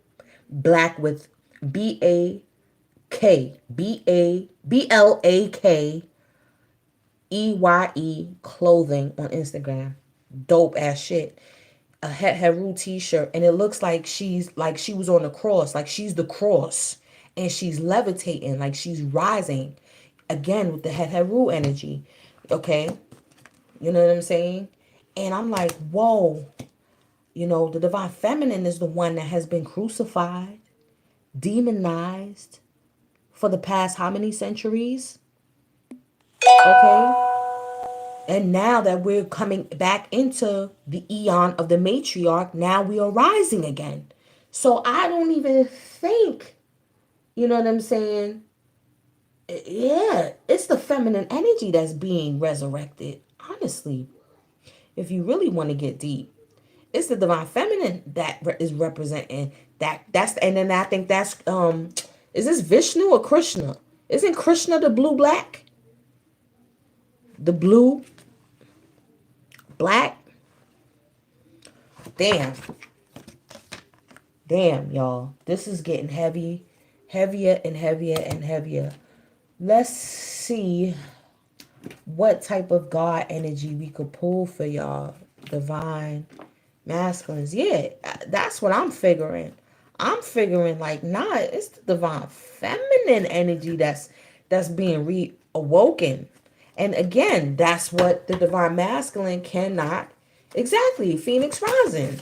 Black with B-A-K. B-A-B-L-A-K. EYE clothing on Instagram. Dope ass shit. A Het Heru t-shirt, and it looks like she was on the cross, like she's the cross, and she's levitating, like she's rising again with the Het Heru energy. Okay, you know what I'm saying? And I'm like, whoa, the divine feminine is the one that has been crucified, demonized for the past how many centuries? Okay. And now that we're coming back into the eon of the matriarch, now we are rising again. So I don't even think, you know what I'm saying? Yeah, it's the feminine energy that's being resurrected. Honestly, if you really want to get deep, it's the divine feminine that is representing that. And then I think that's is this Vishnu or Krishna? Isn't Krishna the blue black? The blue black? Damn. Damn, y'all. This is getting heavy, heavier and heavier and heavier. Let's see what type of God energy we could pull for y'all. Divine masculines. Yeah, that's what I'm figuring. I'm figuring like, nah, it's the divine feminine energy that's being reawoken. And again, that's what the divine masculine cannot. Exactly. Phoenix rising.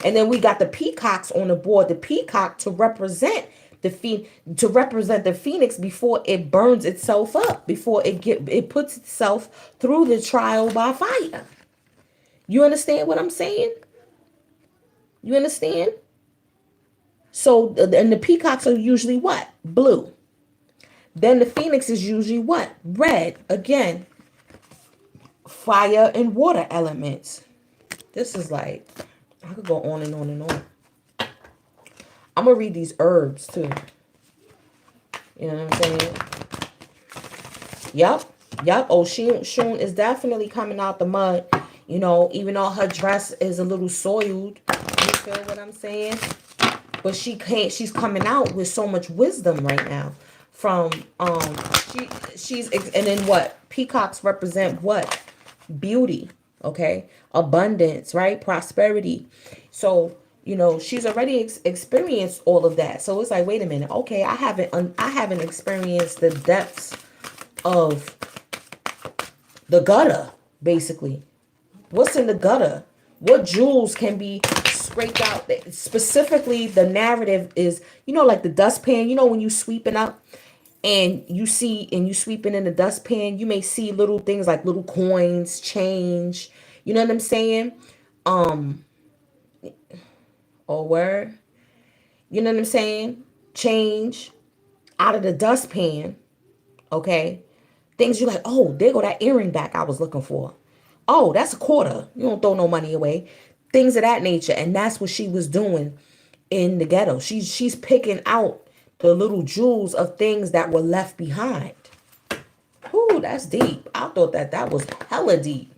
And then we got the peacocks on the board. The peacock to represent the phoenix before it burns itself up, before it puts itself through the trial by fire. You understand what I'm saying? You understand? So, and the peacocks are usually what? Blue. Then the phoenix is usually what? Red. Again, fire and water elements. This is like, I could go on and on and on. I'm going to read these herbs too. You know what I'm saying? Yep. Yep. Oh, Shun is definitely coming out the mud. You know, even though her dress is a little soiled. You feel what I'm saying? But she's coming out with so much wisdom right now. From and then what? Peacocks represent what? Beauty, okay? Abundance, right? Prosperity. So, you know, she's already experienced all of that. So it's like, wait a minute. Okay, I haven't experienced the depths of the gutter, basically. What's in the gutter? What jewels can be scraped out? Specifically, the narrative is, you know, like the dustpan. You know, when you sweeping up and you sweeping in the dustpan, you may see little things like little coins, change. You know what I'm saying? Or word. You know what I'm saying? Change out of the dustpan. Okay. Things you're like, oh, there go that earring back I was looking for. Oh, that's a quarter. You don't throw no money away. Things of that nature. And that's what she was doing in the ghetto. She's picking out the little jewels of things that were left behind. Ooh, that's deep. I thought that was hella deep.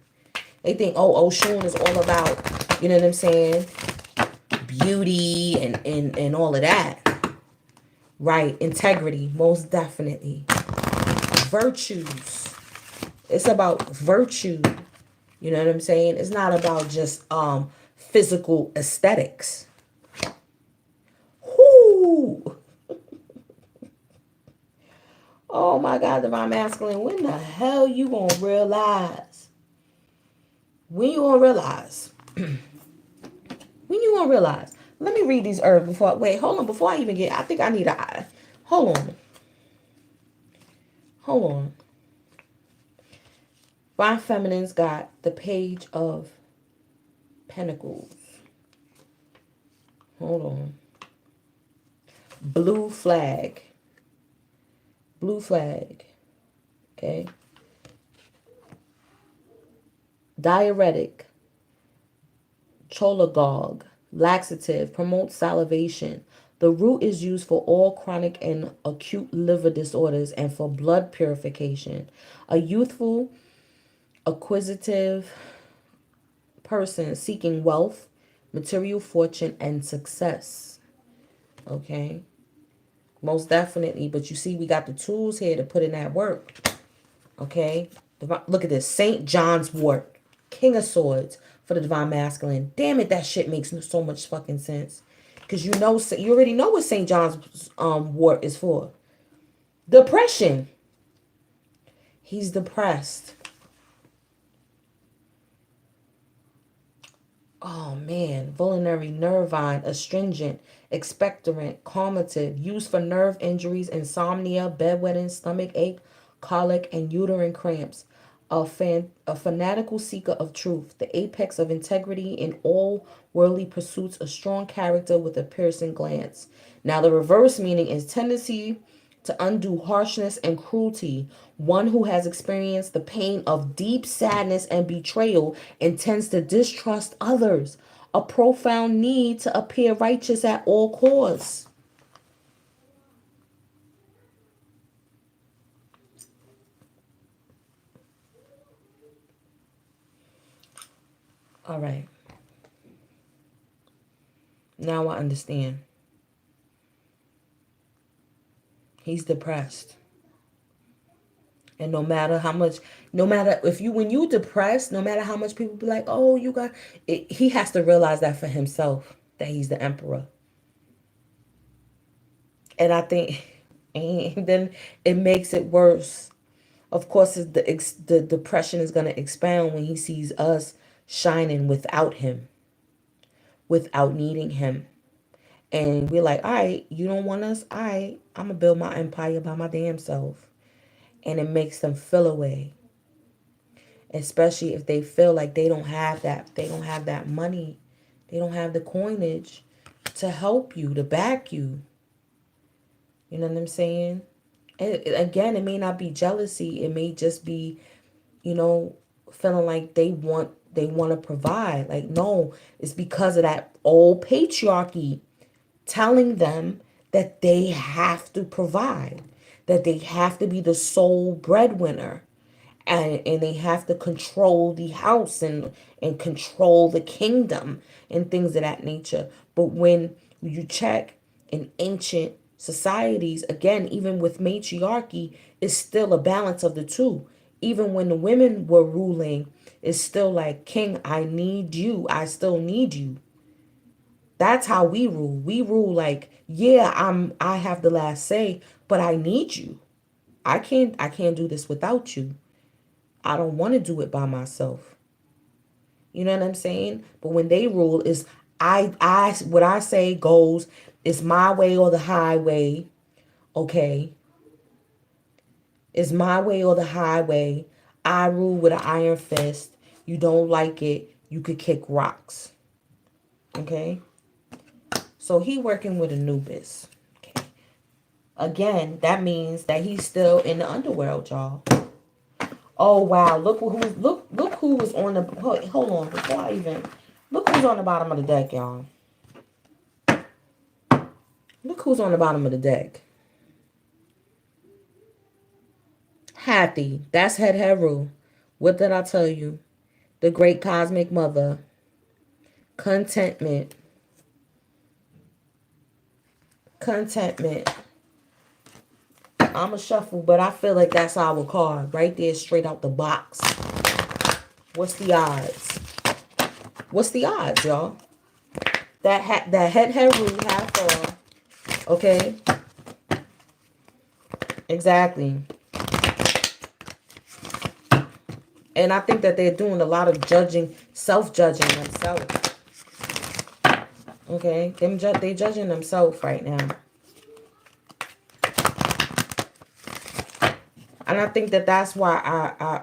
They think, oh, Oshun is all about, you know what I'm saying, beauty and all of that. Right. Integrity, most definitely. Virtues. It's about virtue. You know what I'm saying? It's not about just physical aesthetics. Whoo! Oh my God, divine masculine. When the hell you gonna realize? When you gonna realize? When you gonna realize? Let me read these herbs before. Wait, hold on. Before I even get, I think I need a. Hold on. Hold on. Divine Feminine's got the Page of Pentacles. Hold on. Blue flag. Blue flag. Okay. Diuretic. Cholagogue. Laxative. Promotes salivation. The root is used for all chronic and acute liver disorders and for blood purification. A youthful, acquisitive person seeking wealth, material fortune, and success. Okay. Most definitely. But you see, we got the tools here to put in that work. Okay. Look at this. St. John's wort. King of Swords for the divine masculine. Damn it, that shit makes so much fucking sense. Because you already know what St. John's wort is for. Depression. He's depressed. Oh man, vulnerary, nervine, astringent, expectorant, calmative, used for nerve injuries, insomnia, bedwetting, stomach ache, colic, and uterine cramps. A fanatical seeker of truth, the apex of integrity in all worldly pursuits, a strong character with a piercing glance. Now, the reverse meaning is tendency to undo harshness and cruelty. One who has experienced the pain of deep sadness and betrayal and tends to distrust others. A profound need to appear righteous at all costs. All right. Now I understand. He's depressed. And no matter when you depressed, no matter how much people be like, oh, you got it, he has to realize that for himself, that he's the emperor. And I think, and then it makes it worse. Of course, the depression is going to expound when he sees us shining without him. without needing him. And we're like, all right, you don't want us? All right, I'm going to build my empire by my damn self. And it makes them feel away, especially if they feel like they don't have that. They don't have that money. They don't have the coinage to help you, to back you. You know what I'm saying? Again, it may not be jealousy. It may just be, you know, feeling like they want to provide. Like, no, it's because of that old patriarchy telling them that they have to provide, that they have to be the sole breadwinner, and they have to control the house and control the kingdom and things of that nature. But when you check in ancient societies, again, even with matriarchy, it's still a balance of the two. Even when the women were ruling, it's still like, king, I need you, I still need you. That's how we rule. We rule like, yeah, I have the last say, but I need you. I can't do this without you. I don't want to do it by myself. You know what I'm saying? But when they rule is, I what I say goes. It's my way or the highway. Okay. It's my way or the highway. I rule with an iron fist. You don't like it, you could kick rocks. Okay? So he working with Anubis. Okay. Again, that means that he's still in the underworld, y'all. Oh wow! Look who was on the hold on before I even look who's on the bottom of the deck, y'all. Look who's on the bottom of the deck. Happy. That's Het Heru. What did I tell you? The great cosmic mother. Contentment. Contentment. I'm a shuffle, but I feel like that's our card right there, straight out the box. What's the odds? What's the odds, y'all? That Het Heru half. Okay. Exactly. And I think that they're doing a lot of judging, self-judging themselves. Okay, they judging themselves right now. And I think that that's why I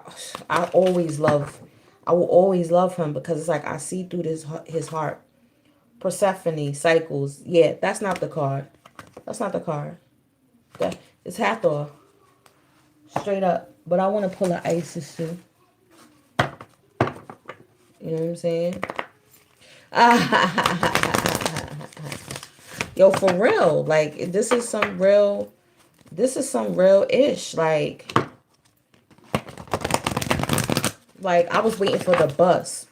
will always love him, because it's like I see through his heart. Persephone cycles. Yeah, that's not the card. That's not the card. It's Hathor. Straight up. But I want to pull an Isis too. You know what I'm saying? Yo, for real. Like, this is some real ish. Like I was waiting for the bus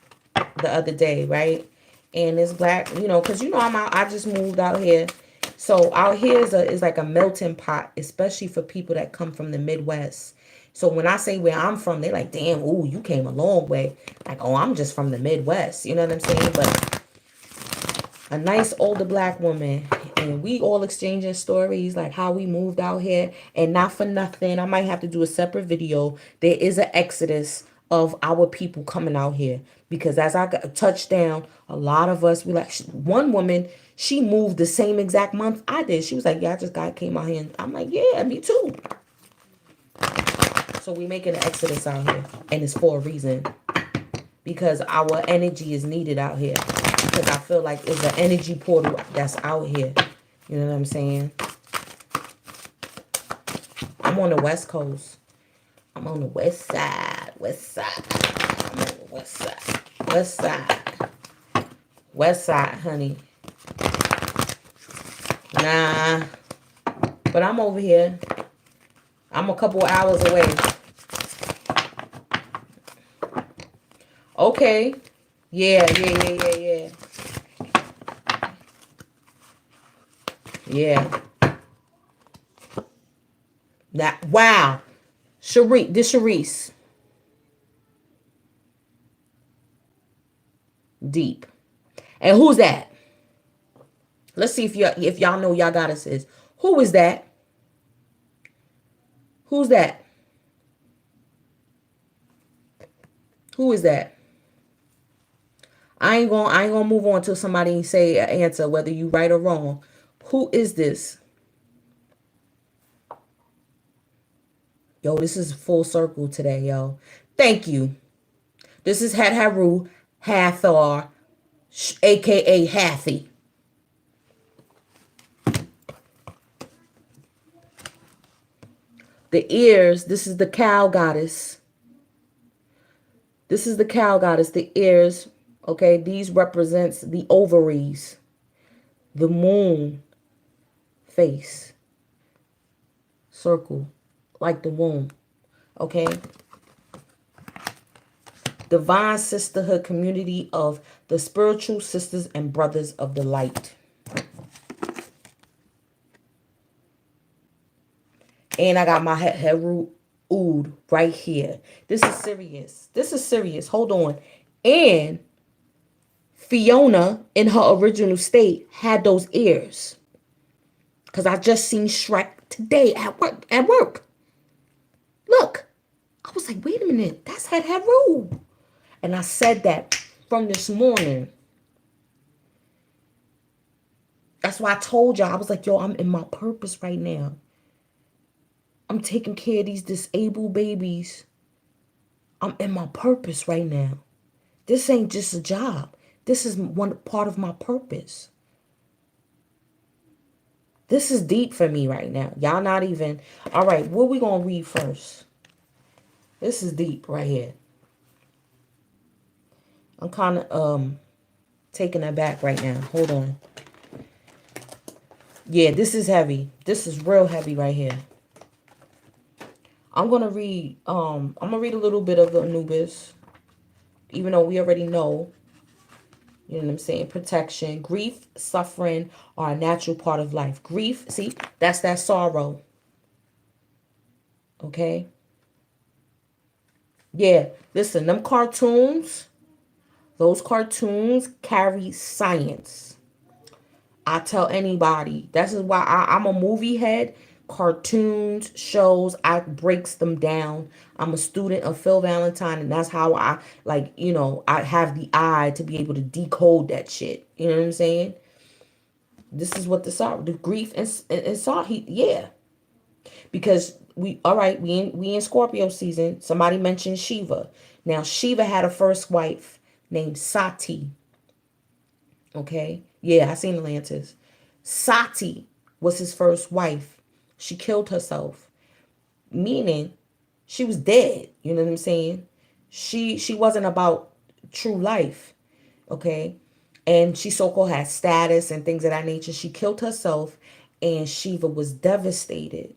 the other day, right? And this black, because I just moved out here. So out here is like a melting pot, especially for people that come from the Midwest. So when I say where I'm from, they're like, damn, ooh, you came a long way. Like, oh, I'm just from the Midwest. You know what I'm saying? But a nice older black woman, and we all exchanging stories like how we moved out here. And not for nothing, I might have to do a separate video. There is an exodus of our people coming out here, because as I got touched down, a lot of us, we like, one woman, she moved the same exact month I did. She was like, yeah, I just came out here. And I'm like, yeah, me too. So we making an exodus out here, and it's for a reason, because our energy is needed out here. Because I feel like it's an energy portal that's out here. You know what I'm saying? I'm on the West Coast. I'm on the West Side. West Side. I'm on the West Side. West Side. West Side, honey. Nah. But I'm over here. I'm a couple hours away. Okay. Yeah. Yeah. That, wow. Sharice. Deep. And who's that? Let's see if y'all know y'all goddesses. Who is that? Who's that? Who is that? I ain't gonna move on till somebody say an answer, whether you right or wrong. Who is this? Yo, this is full circle today, yo. Thank you. This is Haru Hathor, aka Hathy. The ears, this is the cow goddess. This is the cow goddess, the ears. Okay, these represents the ovaries, the moon face, circle, like the womb. Okay. Divine sisterhood community of the spiritual sisters and brothers of the light. And I got my Heru Oud right here. This is serious. This is serious. Hold on. And Fiona, in her original state, had those ears. Because I just seen Shrek today at work. Look. I was like, wait a minute. That's Heru. And I said that from this morning. That's why I told y'all. I was like, yo, I'm in my purpose right now. I'm taking care of these disabled babies. I'm in my purpose right now. This ain't just a job. This is one part of my purpose. This is deep for me right now. Y'all not even. All right, what we going to read first? This is deep right here. I'm kind of taking it back right now. Hold on. Yeah, this is heavy. This is real heavy right here. I'm going to read I'm going to read a little bit of Anubis, even though we already know. You know what I'm saying? Protection. Grief, suffering are a natural part of life. Grief, see, that's that sorrow. Okay? Yeah, listen, them cartoons, those cartoons carry science. I tell anybody. This is why I'm a movie head. Cartoons, shows, I breaks them down. I'm a student of Phil Valentine, and that's how I like, I have the eye to be able to decode that shit. You know what I'm saying? This is what the grief and sorrow. Yeah, because we in Scorpio season. Somebody mentioned Shiva. Now Shiva had a first wife named Sati. Okay, yeah, I seen Atlantis. Sati was his first wife. She killed herself, meaning she was dead. You know what I'm saying? She wasn't about true life. Okay, and she so-called had status and things of that nature. She killed herself, and Shiva was devastated.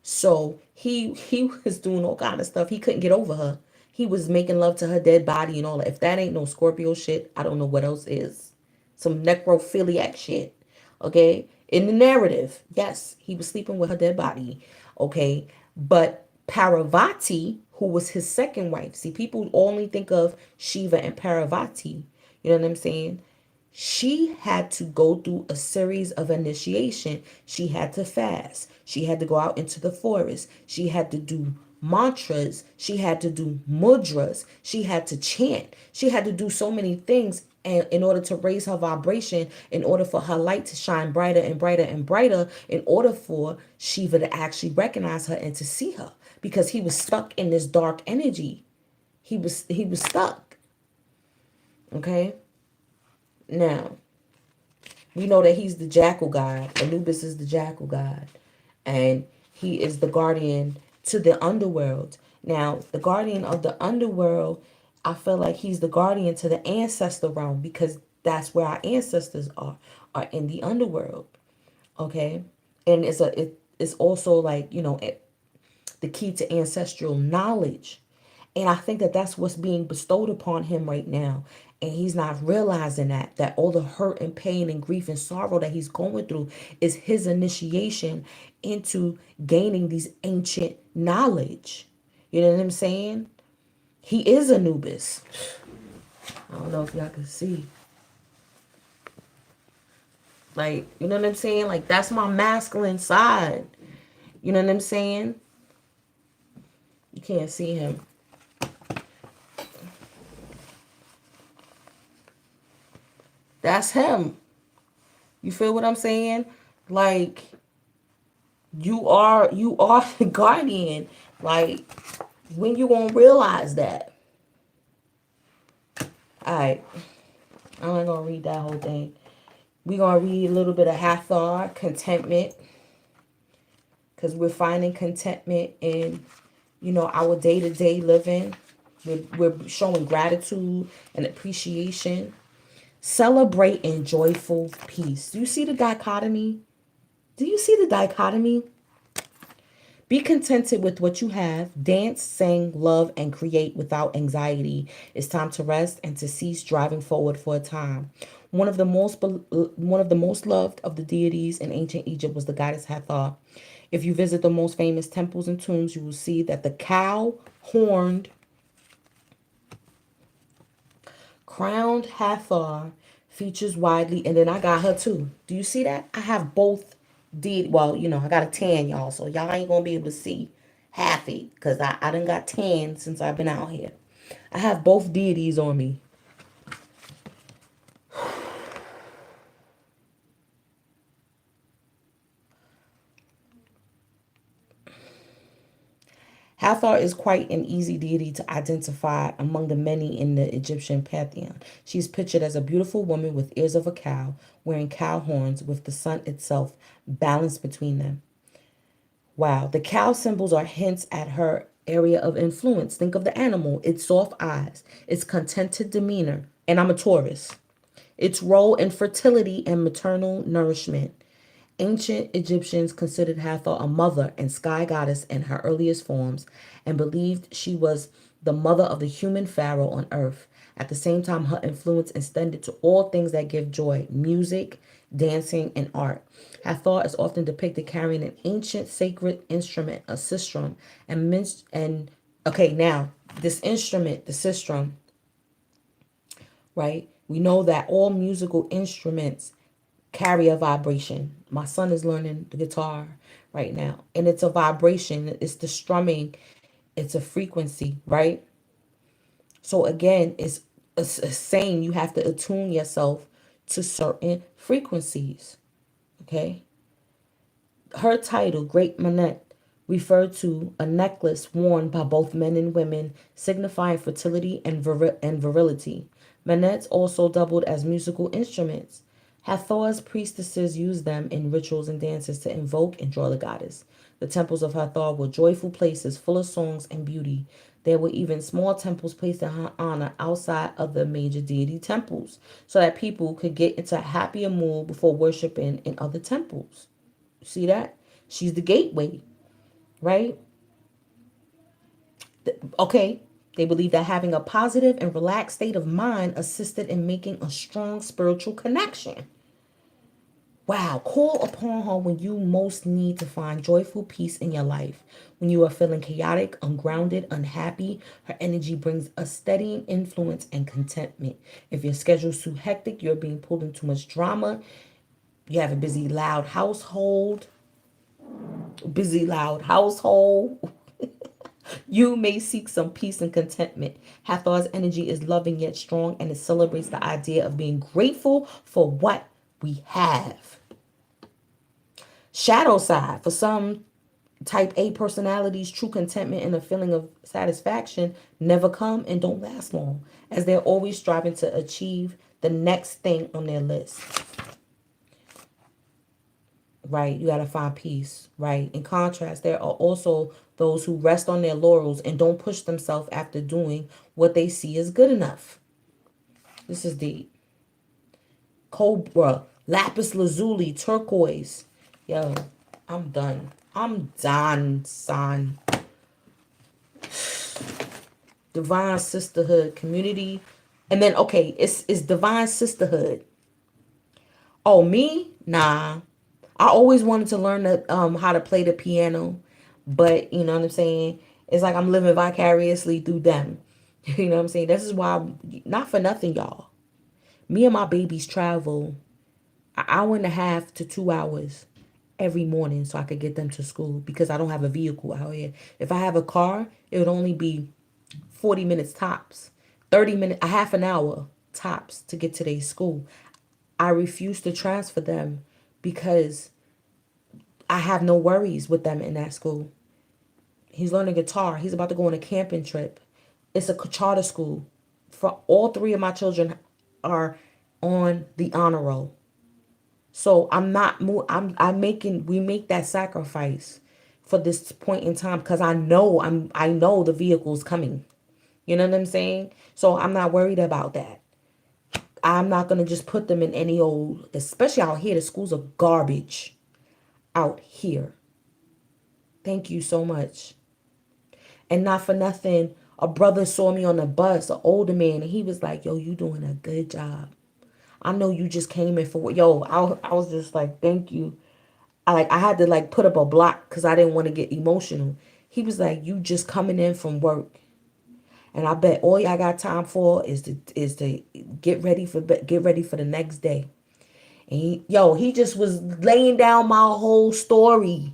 So he was doing all kind of stuff. He couldn't get over her. He was making love to her dead body and all that. If that ain't no Scorpio shit, I don't know what else is. Some necrophiliac shit. Okay? In the narrative, yes, he was sleeping with her dead body. Okay? But Parvati, who was his second wife. See, people only think of Shiva and Parvati. You know what I'm saying? She had to go through a series of initiation. She had to fast. She had to go out into the forest. She had to do mantras. She had to do mudras. She had to chant. She had to do so many things, and in order to raise her vibration, in order for her light to shine brighter and brighter and brighter, in order for Shiva to actually recognize her and to see her, because he was stuck in this dark energy. He was stuck. Okay? Now, we know that he's the jackal god. Anubis is the jackal god. And he is the guardian to the underworld. Now, the guardian of the underworld, I feel like he's the guardian to the ancestor realm, because that's where our ancestors are in the underworld. Okay? And it's also like, the key to ancestral knowledge. And I think that that's what's being bestowed upon him right now. And he's not realizing that all the hurt and pain and grief and sorrow that he's going through is his initiation into gaining these ancient knowledge. You know what I'm saying? He is Anubis. I don't know if y'all can see. Like, you know what I'm saying? Like, that's my masculine side. You know what I'm saying? You can't see him. That's him. You feel what I'm saying? Like you are the guardian. Like when you gonna realize that? Alright, I'm not gonna read that whole thing. We're gonna read a little bit of Hathor, contentment, because we're finding contentment in, our day-to-day living. We're showing gratitude and appreciation. Celebrate in joyful peace. Do you see the dichotomy? Do you see the dichotomy? Be contented with what you have. Dance, sing, love, and create without anxiety. It's time to rest and to cease driving forward for a time. One of the most loved of the deities in ancient Egypt was the goddess Hathor. If you visit the most famous temples and tombs, you will see that the cow horned crowned Hathor features widely, and then I got her too. Do you see that? I have both. Well, I got a tan, y'all, so y'all ain't gonna be able to see half it because I done got tan since I've been out here. I have both deities on me. Hathor is quite an easy deity to identify among the many in the Egyptian pantheon. She is pictured as a beautiful woman with ears of a cow, wearing cow horns, with the sun itself balanced between them. Wow, the cow symbols are hints at her area of influence. Think of the animal, its soft eyes, its contented demeanor, and I'm a Taurus. Its role in fertility and maternal nourishment. Ancient Egyptians considered Hathor a mother and sky goddess in her earliest forms and believed she was the mother of the human pharaoh on earth. At the same time, her influence extended to all things that give joy: music, dancing, and art. Hathor is often depicted carrying an ancient sacred instrument, a sistrum, and okay, now this instrument, the sistrum, right? We know that all musical instruments carry a vibration. My son is learning the guitar right now, and it's a vibration. It's the strumming. It's a frequency, right? So again, it's saying you have to attune yourself to certain frequencies. Okay. Her title, Great Manette, referred to a necklace worn by both men and women, signifying fertility and virility. Manettes also doubled as musical instruments. Hathor's priestesses used them in rituals and dances to invoke and draw the goddess. The temples of Hathor were joyful places full of songs and beauty. There were even small temples placed in her honor outside of the major deity temples so that people could get into a happier mood before worshiping in other temples. See that? She's the gateway, right? Okay. They believe that having a positive and relaxed state of mind assisted in making a strong spiritual connection. Wow. Call upon her when you most need to find joyful peace in your life. When you are feeling chaotic, ungrounded, unhappy, her energy brings a steadying influence and contentment. If your schedule's too hectic, you're being pulled in too much drama, you have a busy, loud household, you may seek some peace and contentment. Hathor's energy is loving yet strong, and it celebrates the idea of being grateful for what we have. Shadow side. For some type A personalities, true contentment and a feeling of satisfaction never come and don't last long, as they're always striving to achieve the next thing on their list. Right? You got to find peace, right? In contrast, there are also those who rest on their laurels and don't push themselves after doing what they see as good enough. This is the Cobra, Lapis Lazuli, Turquoise. Yo, I'm done. I'm done, son. Divine Sisterhood, community. And then, okay, it's Divine Sisterhood. Oh, me? Nah. I always wanted to learn how to play the piano, but you know what I'm saying? It's like I'm living vicariously through them. You know what I'm saying? This is why, not for nothing, y'all. Me and my babies travel an hour and a half to 2 hours every morning so I could get them to school because I don't have a vehicle out here. If I have a car, it would only be 40 minutes tops, 30 minutes, a half an hour tops to get to their school. I refuse to transfer them because I have no worries with them in that school. He's learning guitar. He's about to go on a camping trip. It's a charter school. For all three of my children are on the honor roll. So I'm not I'm making we make that sacrifice for this point in time because I know the vehicle's coming. You know what I'm saying? So I'm not worried about that. I'm not gonna just put them in any old, especially out here. The schools are garbage out here. Thank you so much. And not for nothing, a brother saw me on the bus, an older man, and he was like, "Yo, you doing a good job. I know you just came in for what." Yo, I was just like, "Thank you." I had to like put up a block because I didn't want to get emotional. He was like, "You just coming in from work, and I bet all y'all got time for is to get ready for the next day." And he just was laying down my whole story.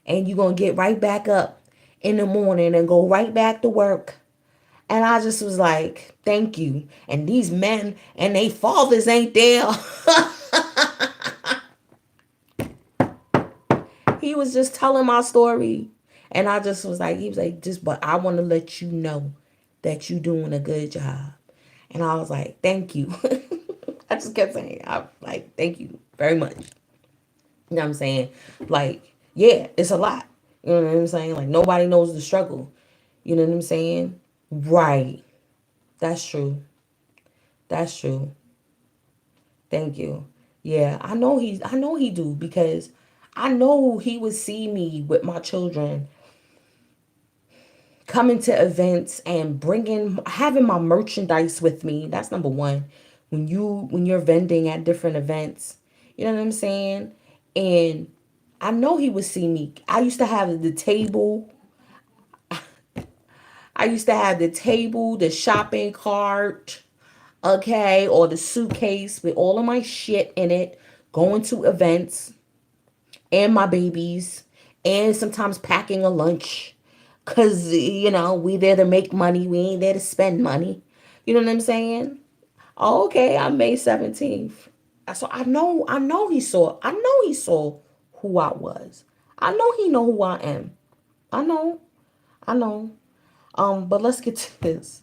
And you're gonna get right back up in the morning and go right back to work. And I just was like, thank you. And these men and they fathers ain't there. He was just telling my story. And I just was like, he was like, just, but I want to let you know that you doing a good job. And I was like, thank you. I just kept saying, I like, thank you very much. You know what I'm saying? Like, yeah, it's a lot. You know what I'm saying? Like, nobody knows the struggle. You know what I'm saying? Right. That's true. That's true. Thank you. Yeah, I know he do because I know he would see me with my children coming to events and having my merchandise with me. That's number one. When you're vending at different events, you know what I'm saying? And I know he would see me. I used to have the table, the shopping cart, okay, or the suitcase with all of my shit in it, going to events and my babies, and sometimes packing a lunch. Cause we there to make money. We ain't there to spend money. You know what I'm saying? Oh, okay, I'm May 17th. So I know he saw who I was. I know he know who I am. I know. I know. But let's get to this.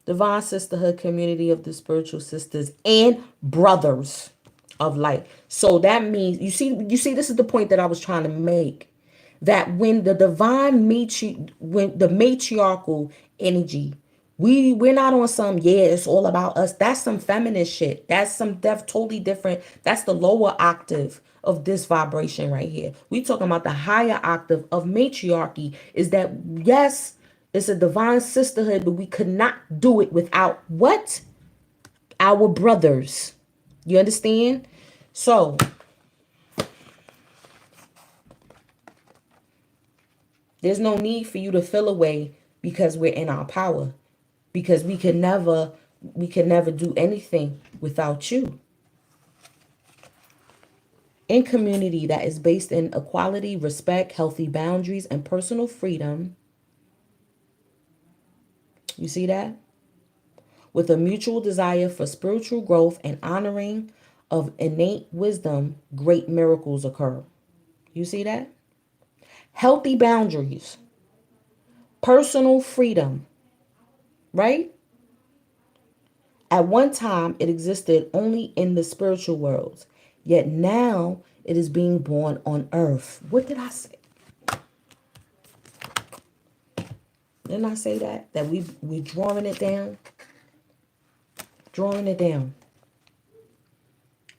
Divine Sisterhood community of the spiritual sisters and brothers of light. So that means you see this is the point that I was trying to make. That when when the matriarchal energy, we're not on some, yeah, it's all about us. That's some feminist shit. That's some totally different. That's the lower octave of this vibration right here. We talking about the higher octave of matriarchy. Is that, yes, it's a divine sisterhood, but we could not do it without what? Our brothers. You understand? So there's no need for you to feel away because we're in our power. Because we can never do anything without you. In community that is based in equality, respect, healthy boundaries, and personal freedom. You see that? With a mutual desire for spiritual growth and honoring of innate wisdom, great miracles occur. You see that? Healthy boundaries, personal freedom, right? At one time, it existed only in the spiritual worlds, yet now it is being born on earth. What did I say? Didn't I say that? That we drawing it down? Drawing it down.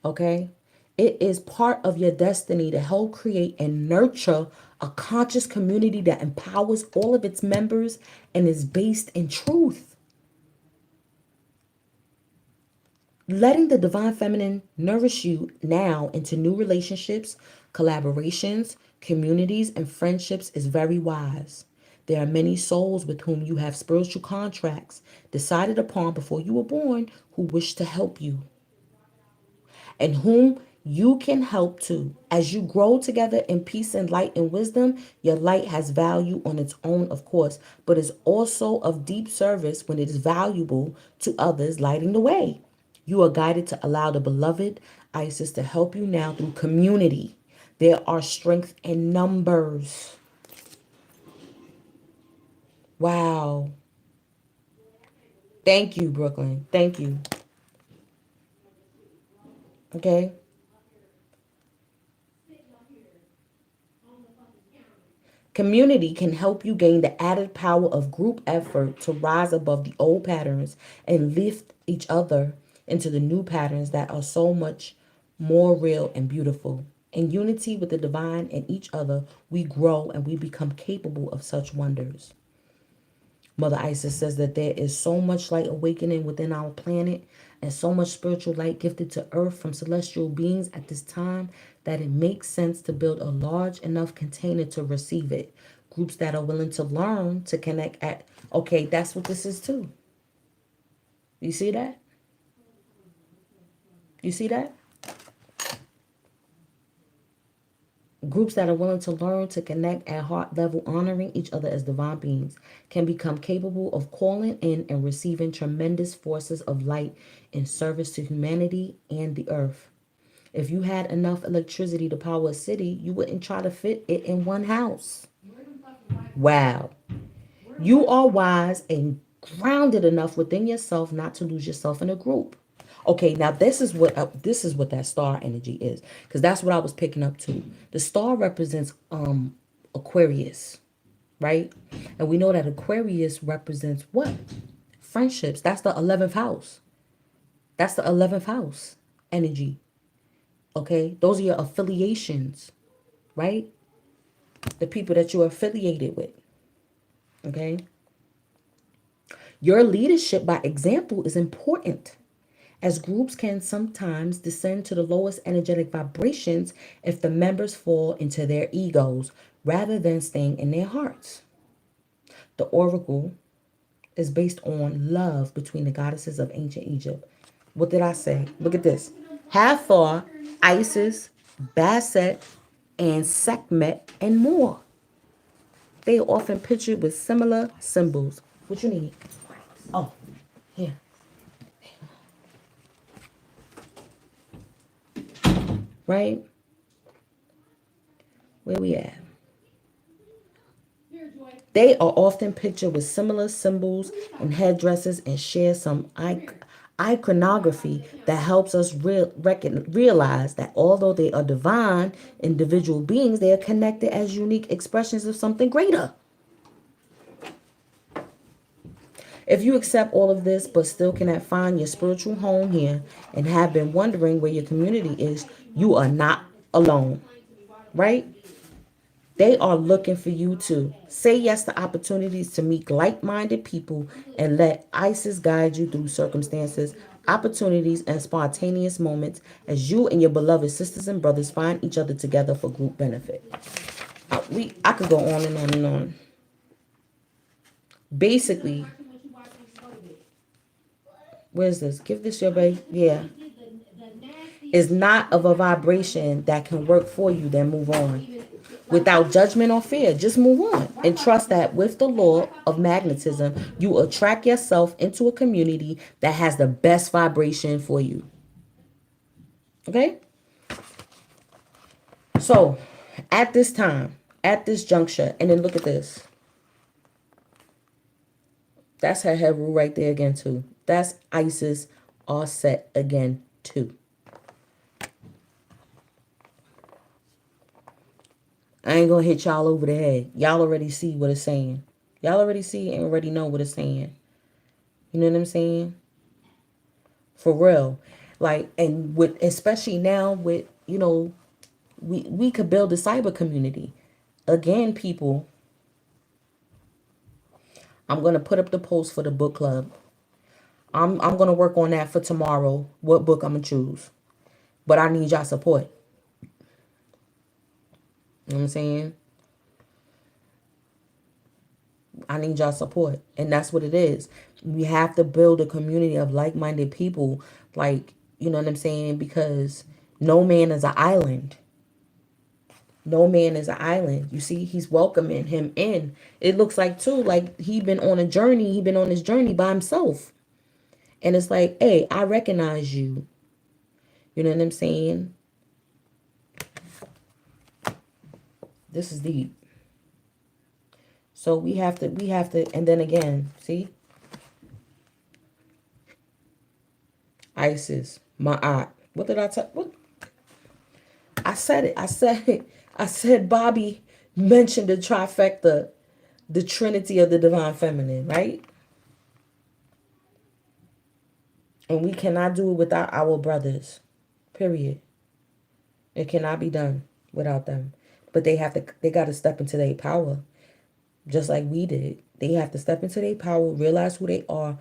Okay? It is part of your destiny to help create and nurture a conscious community that empowers all of its members and is based in truth. Letting the divine feminine nourish you now into new relationships, collaborations, communities, and friendships is very wise. There are many souls with whom you have spiritual contracts decided upon before you were born who wish to help you and whom you can help too. As you grow together in peace and light and wisdom, your light has value on its own, of course, but is also of deep service when it is valuable to others, lighting the way. You are guided to allow the beloved Isis to help you now through community. There are strength in numbers. Wow. Thank you, Brooklyn. Thank you. Okay. Community can help you gain the added power of group effort to rise above the old patterns and lift each other into the new patterns that are so much more real and beautiful. In unity with the divine and each other, we grow and we become capable of such wonders. Mother Isis says that there is so much light awakening within our planet and so much spiritual light gifted to earth from celestial beings at this time that it makes sense to build a large enough container to receive it. Groups that are willing to learn to connect at, okay, that's what this is too. You see that? You see that? Groups that are willing to learn to connect at heart level, honoring each other as divine beings, can become capable of calling in and receiving tremendous forces of light in service to humanity and the earth. If you had enough electricity to power a city, you wouldn't try to fit it in one house. Wow. You are wise and grounded enough within yourself not to lose yourself in a group. Okay, now this is what that star energy is, because that's what I was picking up too. The star represents Aquarius, right? And we know that Aquarius represents what? Friendships. That's the 11th house. That's the 11th house energy. Okay, those are your affiliations, right? The people that you're affiliated with. Okay, your leadership by example is important, as groups can sometimes descend to the lowest energetic vibrations if the members fall into their egos rather than staying in their hearts. The oracle is based on love between the goddesses of ancient Egypt. What did I say? Look at this. Hathor, Isis, Bastet, and Sekhmet, and more. They are often pictured with similar symbols. What you need? Oh, here. Right? Where we at? They are often pictured with similar symbols and headdresses and share some iconography that helps us realize that although they are divine individual beings, they are connected as unique expressions of something greater. If you accept all of this but still cannot find your spiritual home here and have been wondering where your community is, you are not alone, right? They are looking for you to say yes to opportunities to meet like minded people and let ISIS guide you through circumstances, opportunities, and spontaneous moments as you and your beloved sisters and brothers find each other together for group benefit. I could go on and on and on. Basically, where's this? Give this your baby. Yeah. Is not of a vibration that can work for you, then move on. Without judgment or fear, just move on and trust that with the law of magnetism, you attract yourself into a community that has the best vibration for you. Okay? So, at this time, at this juncture, and then look at this. That's her head rule right there again, too. That's Isis all set again, too. I ain't gonna hit y'all over the head. Y'all already see what it's saying. Y'all already see and already know what it's saying. You know what I'm saying? For real. Like, and with, especially now with, we could build a cyber community. Again, people, I'm gonna put up the post for the book club. I'm gonna work on that for tomorrow. What book I'm gonna choose. But I need y'all support. You know what I'm saying? I need y'all support. And that's what it is. We have to build a community of like-minded people. Like, you know what I'm saying? Because no man is an island. No man is an island. You see, he's welcoming him in. It looks like too, like he been on a journey. He been on this journey by himself. And it's like, hey, I recognize you. You know what I'm saying? This is deep. So we have to, and then again, see, Isis, Ma'at. What did I tell? What I said it. I said it. I said Bobby mentioned the trifecta, the Trinity of the Divine Feminine, right? And we cannot do it without our brothers. Period. It cannot be done without them. But they got to step into their power, just like we did. They have to step into their power, realize who they are,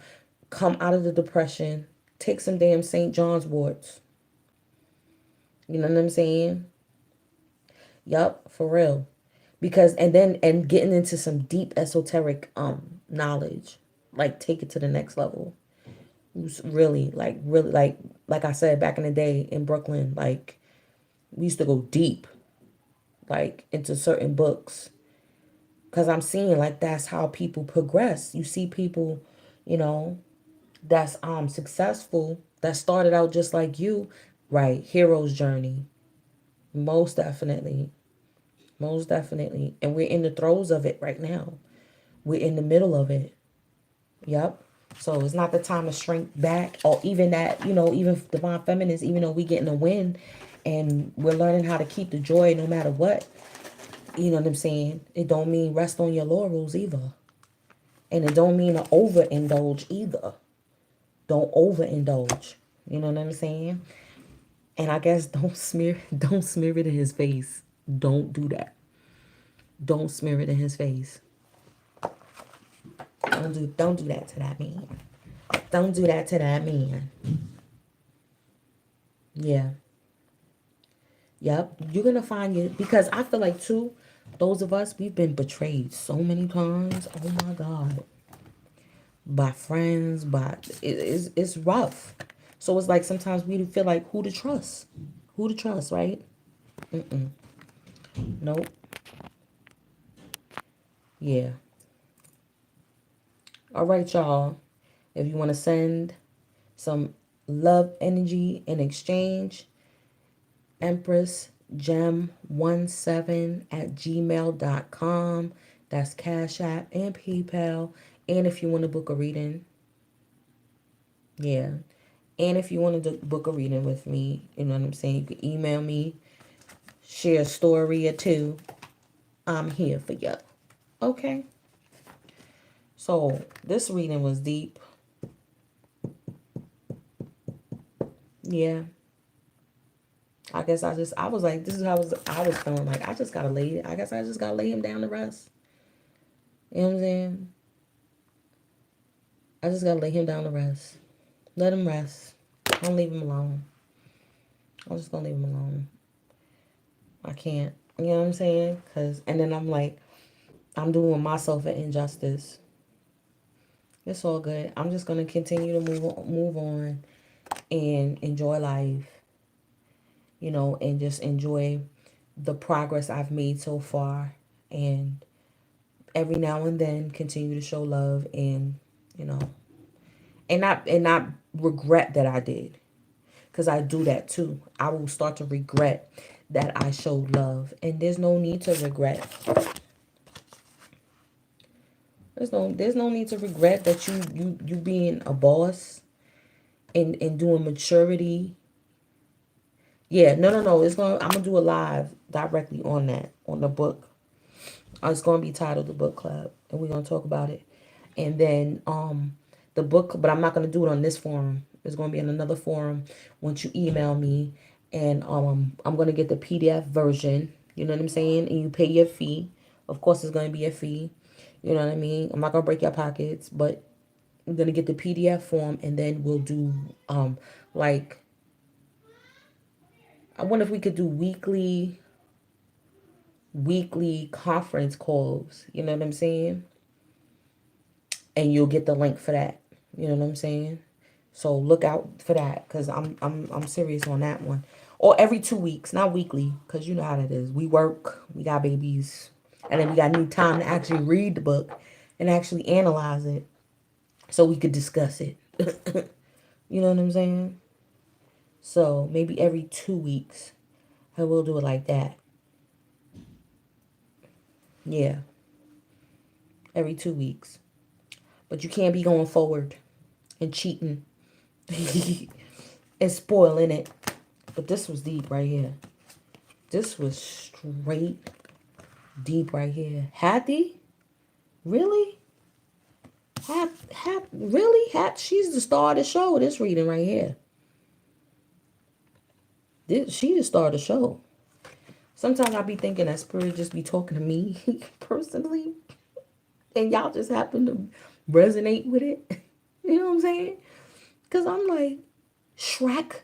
come out of the depression, take some damn St. John's warts. You know what I'm saying? Yup, for real. Because and getting into some deep esoteric knowledge, like take it to the next level. It was really like I said back in the day in Brooklyn, like we used to go deep, like into certain books. Cause I'm seeing like that's how people progress. You see people, you know, that's successful, that started out just like you, right? Hero's journey. Most definitely. Most definitely. And we're in the throes of it right now. We're in the middle of it. Yep. So it's not the time to shrink back, or even that, even divine feminists, even though we getting a win and we're learning how to keep the joy no matter what. You know what I'm saying? It don't mean rest on your laurels either. And it don't mean to overindulge either. Don't overindulge. You know what I'm saying? And I guess don't smear it in his face. Don't do that. Don't smear it in his face. Don't do that to that man. Don't do that to that man. Yeah. Yep. You're gonna find it, because I feel like too, those of us, we've been betrayed so many times. Oh my God. By friends, it's rough. So it's like sometimes we feel like who to trust. Who to trust, right? Nope. Yeah. All right, y'all. If you want to send some love energy in exchange, Empress Gem17 at gmail.com. That's Cash App and PayPal. And if you want to book a reading, yeah. And if you want to book a reading with me, you know what I'm saying? You can email me, share a story or two. I'm here for you. Okay. So this reading was deep. Yeah. I guess I was like, this is how I was feeling like I guess I just gotta lay him down to rest. You know what I'm saying? I just gotta lay him down to rest. Let him rest. Don't leave him alone. I'm just gonna leave him alone. I can't. You know what I'm saying? And then I'm like, I'm doing myself an injustice. It's all good. I'm just gonna continue to move on and enjoy life, and just enjoy the progress I've made so far, and every now and then continue to show love, and you know and not regret that I did, because I do that too. I will start to regret that I showed love, and there's no need to regret. There's no need to regret that you being a boss and doing maturity. Yeah, no. I'm gonna do a live directly on that, on the book. It's gonna be titled The Book Club, and we're gonna talk about it. And then the book, but I'm not gonna do it on this forum. It's gonna be in another forum once you email me, and I'm gonna get the PDF version. You know what I'm saying? And you pay your fee. Of course, it's gonna be a fee. You know what I mean? I'm not gonna break your pockets, but I'm gonna get the PDF form, and then we'll do like, I wonder if we could do weekly conference calls. You know what I'm saying? And you'll get the link for that. You know what I'm saying? So look out for that, because I'm serious on that one. Or every 2 weeks, not weekly, because you know how that is. We work, we got babies, and then we got need time to actually read the book and actually analyze it, so we could discuss it. You know what I'm saying? So maybe every 2 weeks, I will do it like that. Yeah, every 2 weeks. But you can't be going forward and cheating and spoiling it. But this was deep right here. This was straight deep right here. Hattie? Really? Really? She's the star of the show. This reading right here. She the star of the show. Sometimes I be thinking that spirit just be talking to me personally, and y'all just happen to resonate with it. You know what I'm saying? Because I'm like, Shrek,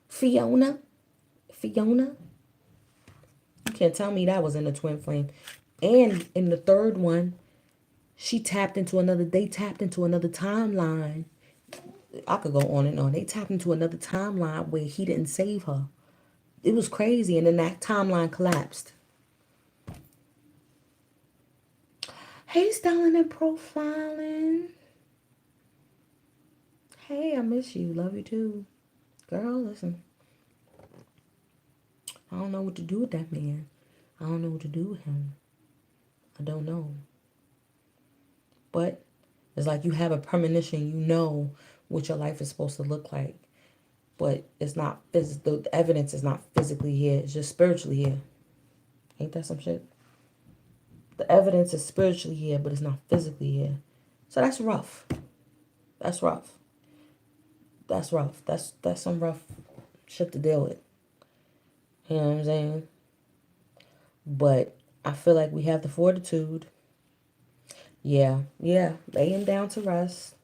Fiona. You can't tell me that was in the twin flame. And in the third one, they tapped into another timeline. I could go on and on. They tapped into another timeline where he didn't save her. It was crazy. And then that timeline collapsed. Hey, styling and profiling. Hey, I miss you. Love you too. Girl, listen. I don't know what to do with that man. I don't know what to do with him. I don't know. But it's like you have a premonition. You know what your life is supposed to look like. But it's not, the evidence is not physically here. It's just spiritually here. Ain't that some shit? The evidence is spiritually here, but it's not physically here. So that's rough. That's rough. That's rough. That's some rough shit to deal with. You know what I'm saying? But I feel like we have the fortitude. Yeah. Lay him down to rest.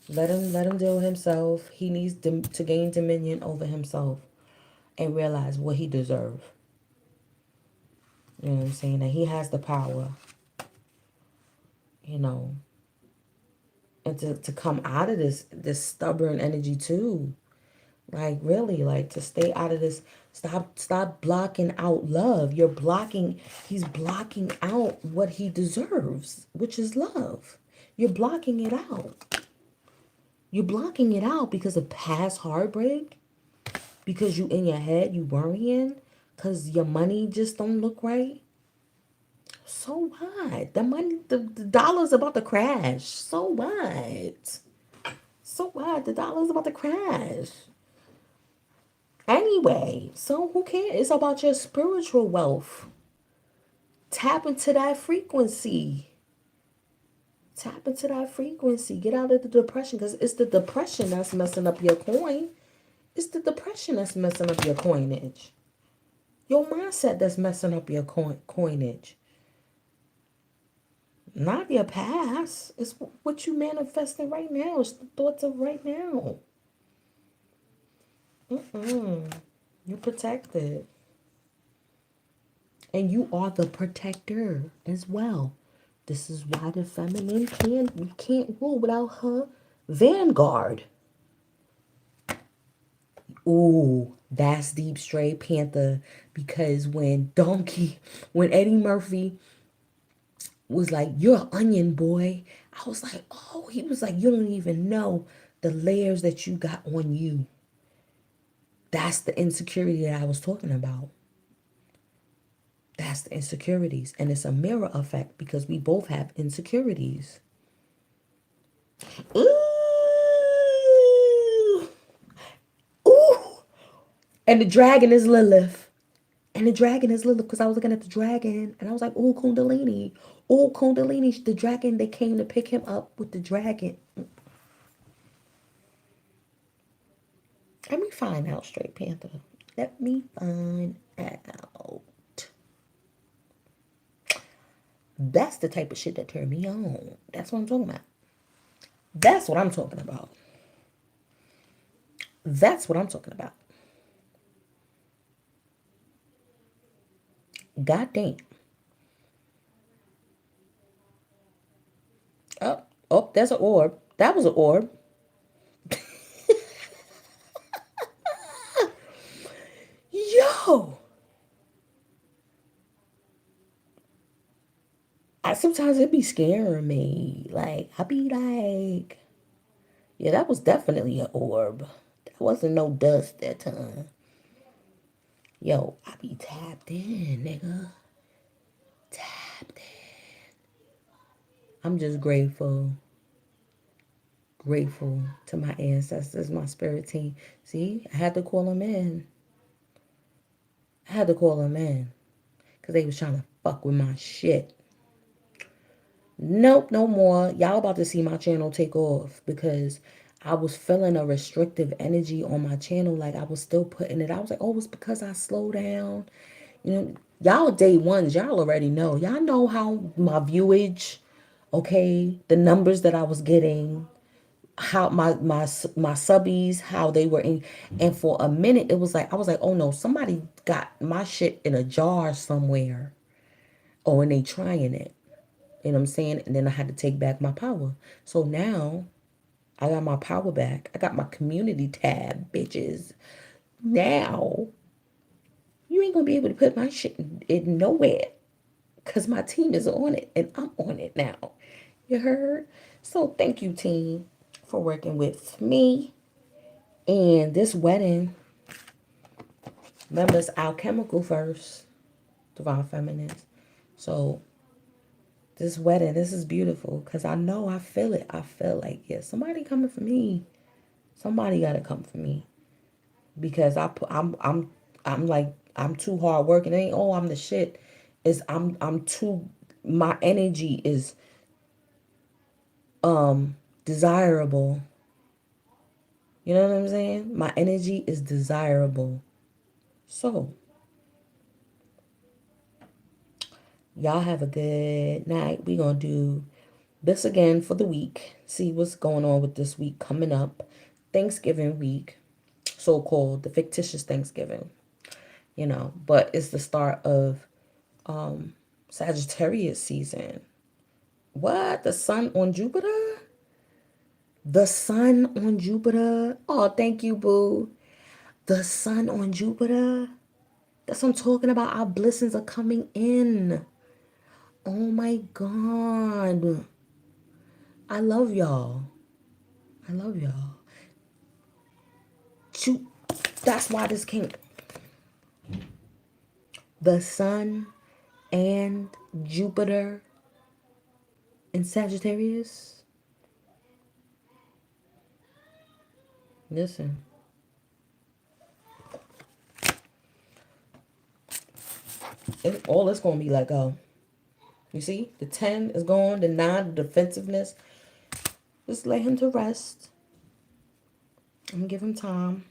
Let him deal with himself. He needs to gain dominion over himself and realize what he deserves. You know what I'm saying? That he has the power, you know, and to come out of this stubborn energy too. Like really, like to stay out of this. Stop blocking out love. He's blocking out what he deserves, which is love. You're blocking it out. You're blocking it out because of past heartbreak, because you in your head, you worrying, because your money just don't look right. So what? The dollar's about to crash. So what? So what? The dollar's about to crash. Anyway, so who cares? It's about your spiritual wealth. Tap into that frequency. Tap into that frequency. Get out of the depression because it's the depression that's messing up your coin. It's the depression that's messing up your coinage. Your mindset that's messing up your coinage. Not your past. It's what you manifesting right now. It's the thoughts of right now. You're protected. And you are the protector as well. This is why the feminine can't rule without her vanguard. Ooh, that's deep straight Panther. Because when Eddie Murphy was like, "You're an onion boy," I was like, oh, he was like, "You don't even know the layers that you got on you." That's the insecurity that I was talking about. That's the insecurities. And it's a mirror effect because we both have insecurities. Ooh. Ooh. And the dragon is Lilith. And the dragon is Lilith because I was looking at the dragon and I was like, ooh, Kundalini. Ooh, Kundalini. The dragon, they came to pick him up with the dragon. Let me find out, Straight Panther. Let me find out. That's the type of shit that turned me on. That's what I'm talking about. That's what I'm talking about. That's what I'm talking about. God damn. Oh, there's an orb. That was an orb. Yo. Sometimes it be scaring me. Like, I be like, Yeah, that was definitely an orb. That wasn't no dust that time. Yo, I be tapped in, nigga. Tapped in. I'm just grateful. Grateful to my ancestors, my spirit team. See, I had to call them in. I had to call them in. Because they was trying to fuck with my shit. Nope, no more. Y'all about to see my channel take off because I was feeling a restrictive energy on my channel. Like I was still putting it. I was like, oh, it's because I slow down. You know, y'all day ones, y'all already know. Y'all know how my viewage, okay, the numbers that I was getting, how my subbies, how they were in, and for a minute it was like I was like, oh no, somebody got my shit in a jar somewhere. Oh, and they trying it. You know what I'm saying? And then I had to take back my power. So now I got my power back. I got my community tab, bitches. Now you ain't gonna be able to put my shit in nowhere. Cause my team is on it and I'm on it now. You heard? So thank you, team, for working with me. And this wedding, remember it's alchemical first, divine feminines. So this wedding, this is beautiful because I know I feel it. I feel like, yeah, somebody coming for me. Somebody gotta come for me because I'm like I'm too hard working. It ain't oh I'm the shit. Is I'm too my energy is desirable. You know what I'm saying? My energy is desirable. So y'all have a good night. We gonna do this again for the week. See what's going on with this week coming up. Thanksgiving week, so called the fictitious Thanksgiving. You know, but it's the start of Sagittarius season. What? The sun on Jupiter? The sun on Jupiter? Oh, thank you, boo. The sun on Jupiter? That's what I'm talking about. Our blessings are coming in. Oh my God. I love y'all. I love y'all. Shoot. That's why this came. The sun and Jupiter in Sagittarius. Listen. All it's going to be like, oh. You see? The 10 is gone. The 9, the defensiveness. Just lay him to rest. I'm going to give him time.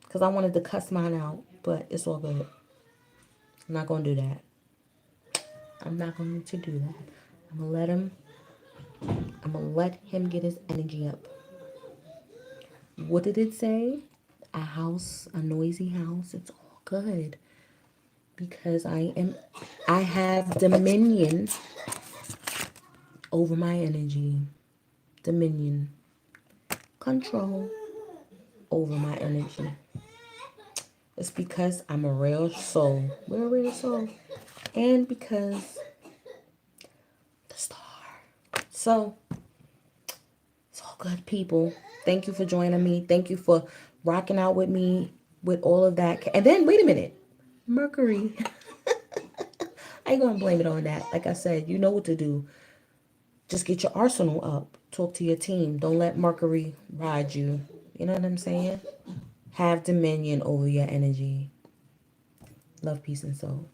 Because I wanted to cuss mine out. But it's all good. I'm not going to do that. I'm not going to do that. I'm going to let him. I'm going to let him get his energy up. What did it say? A house, a noisy house. It's all good. Because I have dominion over my energy. Dominion. Control over my energy. It's because I'm a real soul. We're a real soul. And because the star. So, it's all good, people. Thank you for joining me. Thank you for rocking out with me with all of that. And then, wait a minute. Mercury. I ain't going to blame it on that. Like I said, you know what to do. Just get your arsenal up. Talk to your team. Don't let Mercury ride you. You know what I'm saying? Have dominion over your energy. Love, peace, and soul.